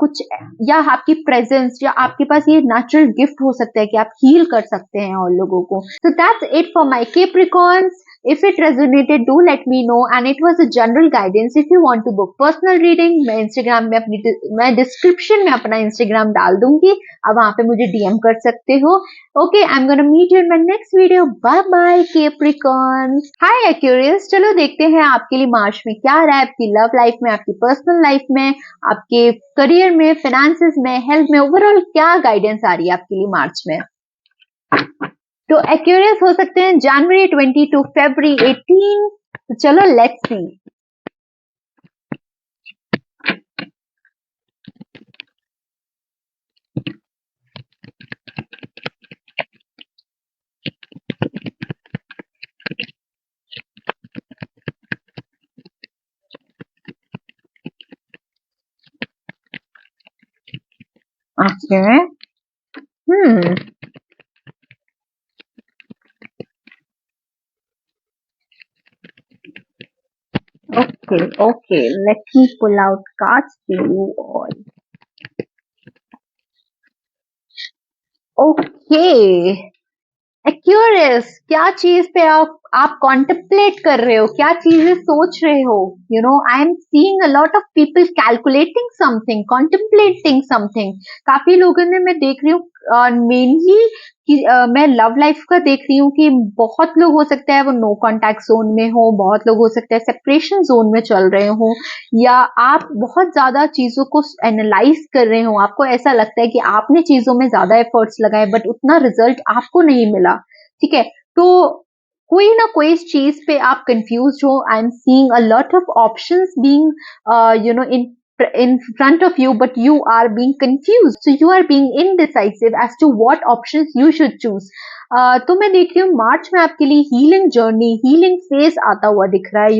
कुछ, या आपकी प्रेजेंस, या आपके पास ये नेचुरल गिफ्ट हो सकता है कि आप हील कर सकते हैं और लोगों को। So that's it for my Capricorns. If it resonated, do let me know. And it was a general guidance. If you want to book personal reading, मैं डिस्क्रिप्शन में अपना इंस्टाग्राम डाल दूंगी, अब वहां पे मुझे डीएम कर सकते हो। Okay, I am gonna meet you in my next video. Bye bye Capricorns. Hi Aquarius, चलो देखते हैं आपके लिए मार्च में क्या रहा है, आपकी लव लाइफ में, आपकी पर्सनल लाइफ में, आपके करियर में, फाइनेंसेस में, हेल्थ में, ओवरऑल क्या गाइडेंस आ रही है आपके लिए मार्च में। तो एक्यूरियस हो सकते हैं जनवरी 20 टू February 18। तो चलो let's C. Okay, okay, let me pull out cards for you all. Okay, Aquarius, क्या चीज पे आप कॉन्टेम्पलेट कर रहे हो, क्या चीजें सोच रहे हो। आई am seeing a lot of people calculating something, contemplating something. काफी लोगों ने मैं देख रही हूँ, मेनली मैं लव लाइफ का देख रही हूँ कि बहुत लोग हो सकता है वो नो कॉन्टैक्ट जोन में हो, बहुत लोग हो सकता है सेपरेशन जोन में चल रहे हो, या आप बहुत ज्यादा चीजों को एनालाइज कर रहे हो। आपको ऐसा लगता है कि आपने चीजों में ज्यादा एफर्ट्स लगाए, बट उतना रिजल्ट आपको नहीं मिला, ठीक है। तो कोई ना कोई चीज पे आप कंफ्यूज हो। आई am seeing a lot of options being in front of you, but you are being confused, so you are being indecisive as to what options you should choose. तो मैं देख रही हूँ मार्च में आपके लिए हीलिंग जर्नी, हीलिंग फेज आता हुआ दिख रहा है।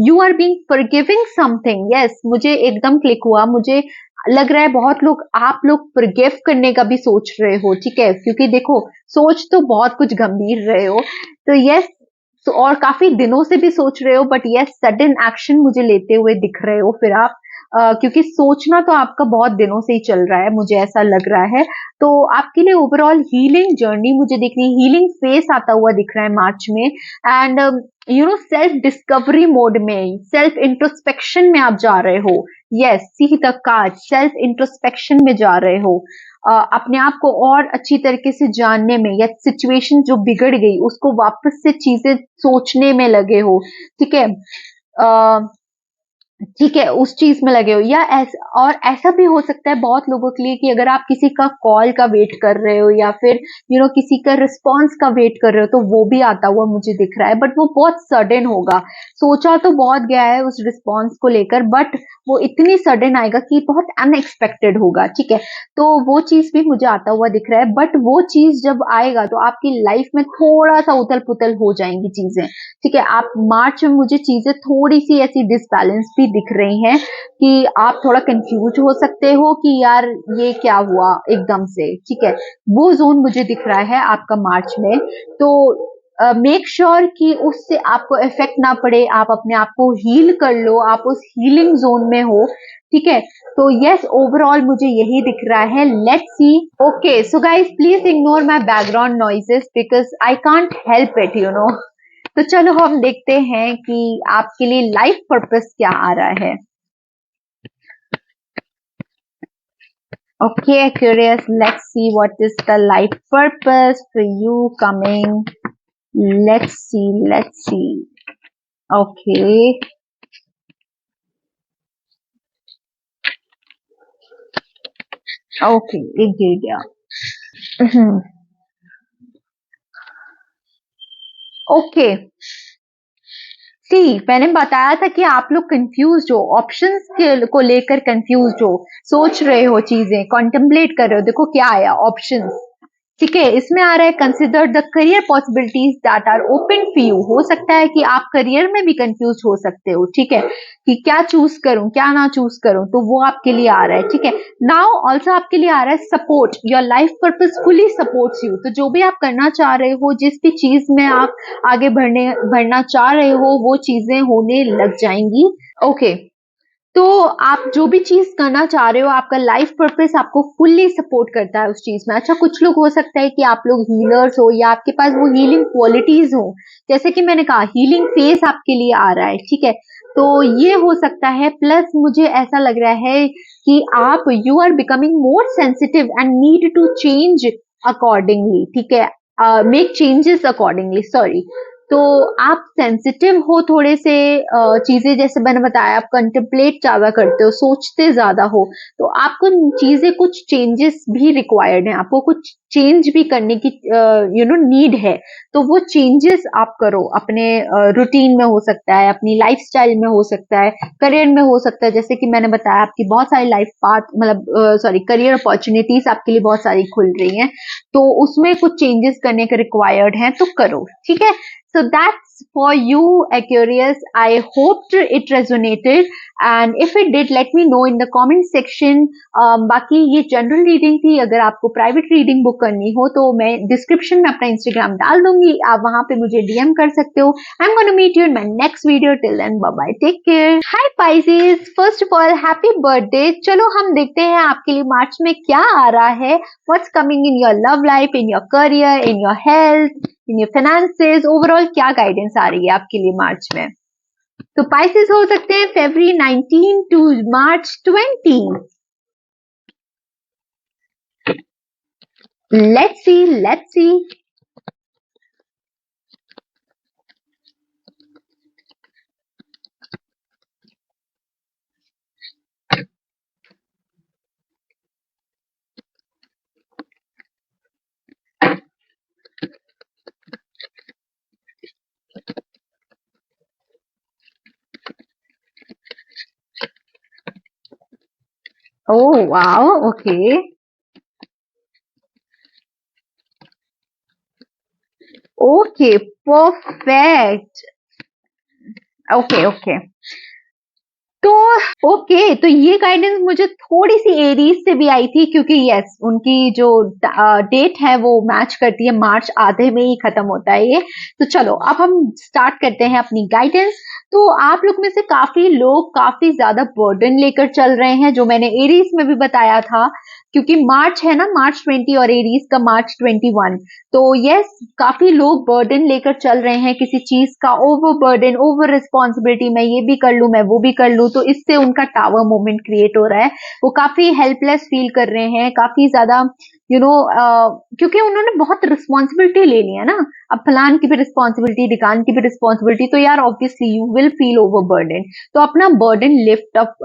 You are being forgiving something. Yes, मुझे एकदम क्लिक हुआ, मुझे लग रहा है बहुत लोग, आप लोग फॉरगिव करने का भी सोच रहे हो, ठीक है, क्योंकि देखो सोच तो बहुत कुछ गंभीर रहे हो। तो यस, और काफी दिनों से भी सोच रहे हो, बट यस सडन एक्शन मुझे लेते हुए दिख रहे हो फिर आप, क्योंकि सोचना तो आपका बहुत दिनों से ही चल रहा है, मुझे ऐसा लग रहा है। तो आपके लिए ओवरऑल हीलिंग जर्नी मुझे दिख रही है, हीलिंग फेस आता हुआ दिख रहा है मार्च में। एंड सेल्फ डिस्कवरी मोड में, सेल्फ इंट्रोस्पेक्शन में आप जा रहे हो। Yes, see the card, self introspection में जा रहे हो, अपने आप को और अच्छी तरीके से जानने में, या सिचुएशन जो बिगड़ गई उसको वापस से चीजें सोचने में लगे हो, ठीक है, ठीक है, उस चीज में लगे हो। या और ऐसा भी हो सकता है बहुत लोगों के लिए कि अगर आप किसी का कॉल का वेट कर रहे हो, या फिर किसी का रिस्पॉन्स का वेट कर रहे हो, तो वो भी आता हुआ मुझे दिख रहा है, बट वो बहुत सडन होगा। सोचा तो बहुत गया है उस रिस्पॉन्स को लेकर, बट वो इतनी सडन आएगा कि बहुत अनएक्सपेक्टेड होगा, ठीक है। तो वो चीज भी मुझे आता हुआ दिख रहा है, बट वो चीज जब आएगा तो आपकी लाइफ में थोड़ा सा उथल पुथल हो जाएंगी चीजें, ठीक है। आप मार्च में मुझे चीजें थोड़ी सी ऐसी डिसबैलेंस भी दिख रही हैं कि आप थोड़ा कंफ्यूज हो सकते हो कि यार ये क्या हुआ एकदम से, ठीक है। वो जोन मुझे दिख रहा है आपका मार्च में। तो मेक श्योर कि उससे आपको इफेक्ट ना पड़े, आप अपने आप को हील कर लो, आप उस हीलिंग जोन में हो, ठीक है। तो यस, ओवरऑल मुझे यही दिख रहा है। Let's see. Okay, so guys please ignore my background noises because I can't help it, you know. तो चलो हम देखते हैं कि आपके लिए लाइफ पर्पस क्या आ रहा है। Okay, Aquarius, let's see what is the life purpose for you coming. Let's see, let's see. Okay. Okay, एक गिर गया। ओके, सी मैंने बताया था कि आप लोग कंफ्यूज हो, ऑप्शंस को लेकर कंफ्यूज हो, सोच रहे हो, चीजें कॉन्टेम्पलेट कर रहे हो। देखो क्या आया, ऑप्शंस, ठीक है। इसमें आ रहा है consider the career possibilities that are open for you. हो सकता है कि आप करियर में भी कंफ्यूज हो सकते हो, ठीक है, कि क्या चूज करूं क्या ना चूज करूं, तो वो आपके लिए आ रहा है, ठीक है। नाउ ऑल्सो आपके लिए आ रहा है support, your life purpose fully supports you. तो जो भी आप करना चाह रहे हो, जिस भी चीज में आप आगे बढ़ना चाह रहे हो, वो चीजें होने लग जाएंगी। ओके, तो आप जो भी चीज करना चाह रहे हो, आपका लाइफ पर्पस आपको फुल्ली सपोर्ट करता है उस चीज में। अच्छा, कुछ लोग हो सकता है कि आप लोग हीलर्स हो या आपके पास वो हीलिंग क्वालिटीज हो, जैसे कि मैंने कहा हीलिंग फेस आपके लिए आ रहा है, ठीक है। तो ये हो सकता है। प्लस मुझे ऐसा लग रहा है कि आप you are becoming more sensitive and need to change accordingly, ठीक है, मेक चेंजेस अकॉर्डिंगली, सॉरी। तो आप सेंसिटिव हो थोड़े से, चीजें जैसे मैंने बताया, आप कंटेम्पलेट ज्यादा करते हो, सोचते ज्यादा हो, तो आपको चीजें कुछ चेंजेस भी रिक्वायर्ड है, आपको कुछ चेंज भी करने की यू नो नीड है। तो वो चेंजेस आप करो अपने रूटीन में, हो सकता है अपनी लाइफस्टाइल में, हो सकता है करियर में, हो सकता है जैसे कि मैंने बताया आपकी बहुत सारी लाइफ पाथ, मतलब सॉरी करियर अपॉर्चुनिटीज आपके लिए बहुत सारी खुल रही हैं, तो उसमें कुछ चेंजेस करने के रिक्वायर्ड हैं, तो करो, ठीक है। So that's for you, Aquarius. I hoped it resonated, and if it did, let me know in the comment section. बाकी ये जनरल रीडिंग थी। अगर आपको प्राइवेट रीडिंग बुक करनी हो तो मैं डिस्क्रिप्शन में अपना इंस्टाग्राम डाल दूंगी, आप वहां पे मुझे डीएम कर सकते हो। I'm gonna meet you in my next video. Till then, bye bye. Take care. Hi Pisces. First of all, happy birthday. चलो हम देखते हैं आपके लिए मार्च में क्या आ रहा है। What's coming in your love life, in your career, in your health, in your finances, overall क्या गाइडेंस आ रही है आपके लिए मार्च में। तो पाइसेस हो सकते हैं February 19 to March 20। Let's see, let's see. Oh wow, okay okay, perfect, okay okay. तो ओके, तो ये गाइडेंस मुझे थोड़ी सी एरीज से भी आई थी, क्योंकि यस उनकी जो डेट है वो मैच करती है, मार्च आधे में ही खत्म होता है ये। तो चलो अब हम स्टार्ट करते हैं अपनी गाइडेंस। तो आप लोग में से काफी लोग काफी ज्यादा बर्डन लेकर चल रहे हैं, जो मैंने एरीज में भी बताया था, क्योंकि मार्च है ना, मार्च 20 और एरीज का मार्च 21। तो यस, काफी लोग बर्डन लेकर चल रहे हैं किसी चीज का, ओवर बर्डन, ओवर रिस्पॉन्सिबिलिटी, मैं ये भी कर लूं, मैं वो भी कर लूं, तो इससे उनका टावर मोमेंट क्रिएट हो रहा है। वो काफी हेल्पलेस फील कर रहे हैं, काफी ज्यादा यू नो, क्योंकि उन्होंने बहुत रिस्पॉन्सिबिलिटी ले ली है ना। अब फलान की भी रिस्पॉन्सिबिलिटी, ढिकान की भी रिस्पॉन्सिबिलिटी, तो यार obviously you will feel over burden. तो अपना बर्डन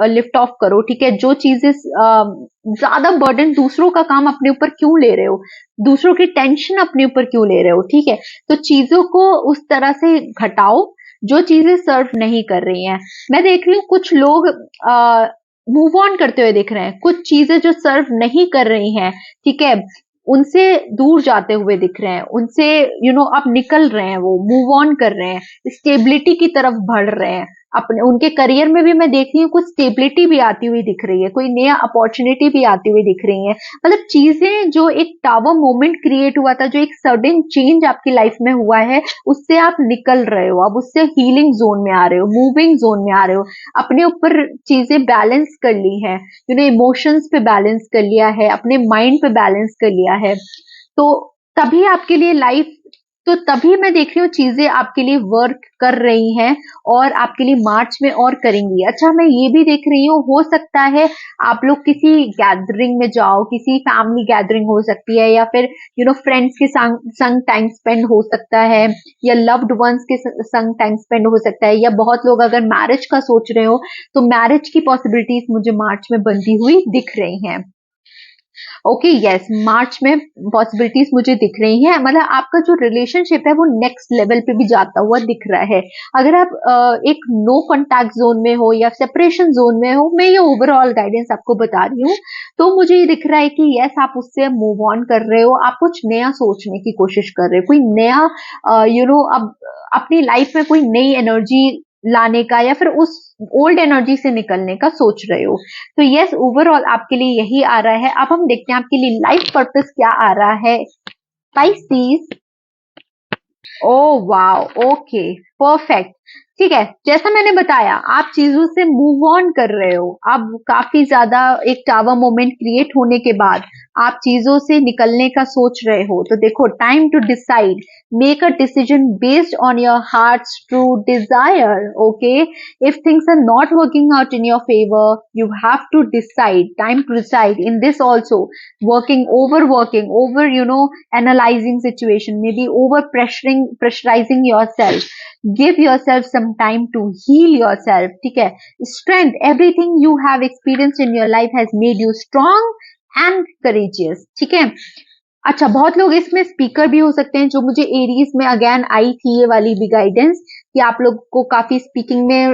लिफ्ट ऑफ करो, ठीक है। जो चीजें ज्यादा बर्डन, दूसरों का काम अपने ऊपर क्यों ले रहे हो, दूसरों की टेंशन अपने ऊपर क्यों ले रहे हो, ठीक है। तो चीजों को उस तरह से घटाओ जो चीजें सर्व नहीं कर रही हैं। मैं देख रही हूँ कुछ लोग मूव ऑन करते हुए दिख रहे हैं, कुछ चीजें जो सर्व नहीं कर रही हैं, ठीक है, उनसे दूर जाते हुए दिख रहे हैं, उनसे अब निकल रहे हैं, वो मूव ऑन कर रहे हैं, स्टेबिलिटी की तरफ बढ़ रहे हैं। अपने उनके करियर में भी मैं देख रही हूँ कुछ स्टेबिलिटी भी आती हुई दिख रही है, कोई नया अपॉर्चुनिटी भी आती हुई दिख रही है। मतलब चीजें जो एक टावर मोमेंट क्रिएट हुआ था, जो एक सडन चेंज आपकी लाइफ में हुआ है, उससे आप निकल रहे हो, अब उससे हीलिंग जोन में आ रहे हो, मूविंग जोन में आ रहे हो, अपने ऊपर चीजें बैलेंस कर ली है, इमोशंस पे बैलेंस कर लिया है, अपने माइंड पे बैलेंस कर लिया है। तो तभी आपके लिए लाइफ, तो तभी मैं देख रही हूँ चीजें आपके लिए वर्क कर रही हैं और आपके लिए मार्च में और करेंगी। अच्छा, मैं ये भी देख रही हूँ, हो सकता है आप लोग किसी गैदरिंग में जाओ, किसी फैमिली गैदरिंग हो सकती है, या फिर फ्रेंड्स के संग टाइम स्पेंड हो सकता है, या लव्ड वंस के संग टाइम स्पेंड हो सकता है, या बहुत लोग अगर मैरिज का सोच रहे हो तो मैरिज की पॉसिबिलिटीज मुझे मार्च में बनती हुई दिख रही हैं। ओके, यस, मार्च में पॉसिबिलिटीज मुझे दिख रही हैं। मतलब आपका जो रिलेशनशिप है वो नेक्स्ट लेवल पे भी जाता हुआ दिख रहा है। अगर आप एक नो कॉन्टैक्ट जोन में हो या सेपरेशन जोन में हो, मैं ये ओवरऑल गाइडेंस आपको बता रही हूँ, तो मुझे ये दिख रहा है कि यस, आप उससे मूव ऑन कर रहे हो, आप कुछ नया सोचने की कोशिश कर रहे हो, कोई नया अब अपनी लाइफ में कोई नई एनर्जी लाने का, या फिर उस ओल्ड एनर्जी से निकलने का सोच रहे हो। तो यस, ओवरऑल आपके लिए यही आ रहा है। अब हम देखते हैं आपके लिए लाइफ पर्पस क्या आ रहा है, स्पाइसीज। ओह वाओ, ओके, परफेक्ट। ठीक है, जैसा मैंने बताया, आप चीजों से मूव ऑन कर रहे हो। अब काफी ज्यादा एक टावर मोमेंट क्रिएट होने के बाद आप चीजों से निकलने का सोच रहे हो। तो देखो, time to decide, make a decision based on your heart's true desire. Okay, if things are not working out in your favor, you have to decide, time to decide in this also. Overworking, over, analyzing situation, maybe over pressurizing yourself. Give yourself some time to heal yourself. ठीक है, strength, everything you have experienced in your life has made you strong and courageous. ठीक है। अच्छा, बहुत लोग इसमें speaker भी हो सकते हैं, जो मुझे एरीज में अगेन आई थी ये वाली भी गाइडेंस, कि आप लोग को काफी स्पीकिंग में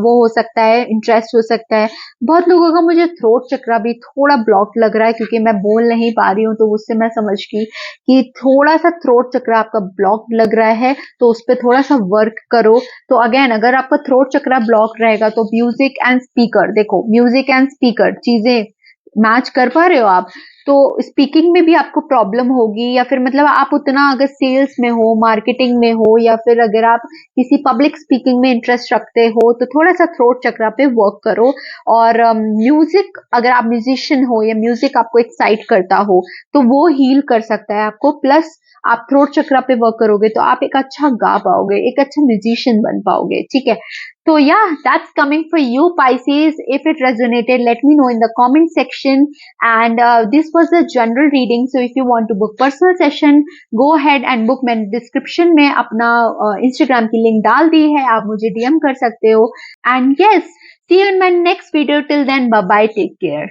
वो हो सकता है, इंटरेस्ट हो सकता है। बहुत लोगों का मुझे थ्रोट चक्रा भी थोड़ा ब्लॉक लग रहा है, क्योंकि मैं बोल नहीं पा रही हूँ, तो उससे मैं समझ गई कि थोड़ा सा थ्रोट चक्रा आपका ब्लॉक लग रहा है, तो उस पर थोड़ा सा वर्क करो। तो अगेन, अगर आपका थ्रोट चक्रा ब्लॉक रहेगा तो म्यूजिक एंड स्पीकर, देखो म्यूजिक एंड स्पीकर चीजें मैच कर पा रहे हो आप, तो स्पीकिंग में भी आपको प्रॉब्लम होगी, या फिर मतलब आप उतना अगर सेल्स में हो, मार्केटिंग में हो, या फिर अगर आप किसी पब्लिक स्पीकिंग में इंटरेस्ट रखते हो, तो थोड़ा सा थ्रोट चक्रा पे वर्क करो। और म्यूजिक, अगर आप म्यूजिशियन हो या म्यूजिक आपको एक्साइट करता हो, तो वो हील कर सकता है आपको। प्लस आप थ्रोट चक्रा पे वर्क करोगे तो आप एक अच्छा गा पाओगे, एक अच्छा म्यूजिशियन बन पाओगे। ठीक है, so yeah, that's coming for you, Pisces. If it resonated, let me know in the comment section. And this was a general reading. So if you want to book personal session, go ahead and book. मैंने description में अपना Instagram की link डाल दी है, आप मुझे DM कर सकते हो. And yes, see you in my next video. Till then, bye bye, take care.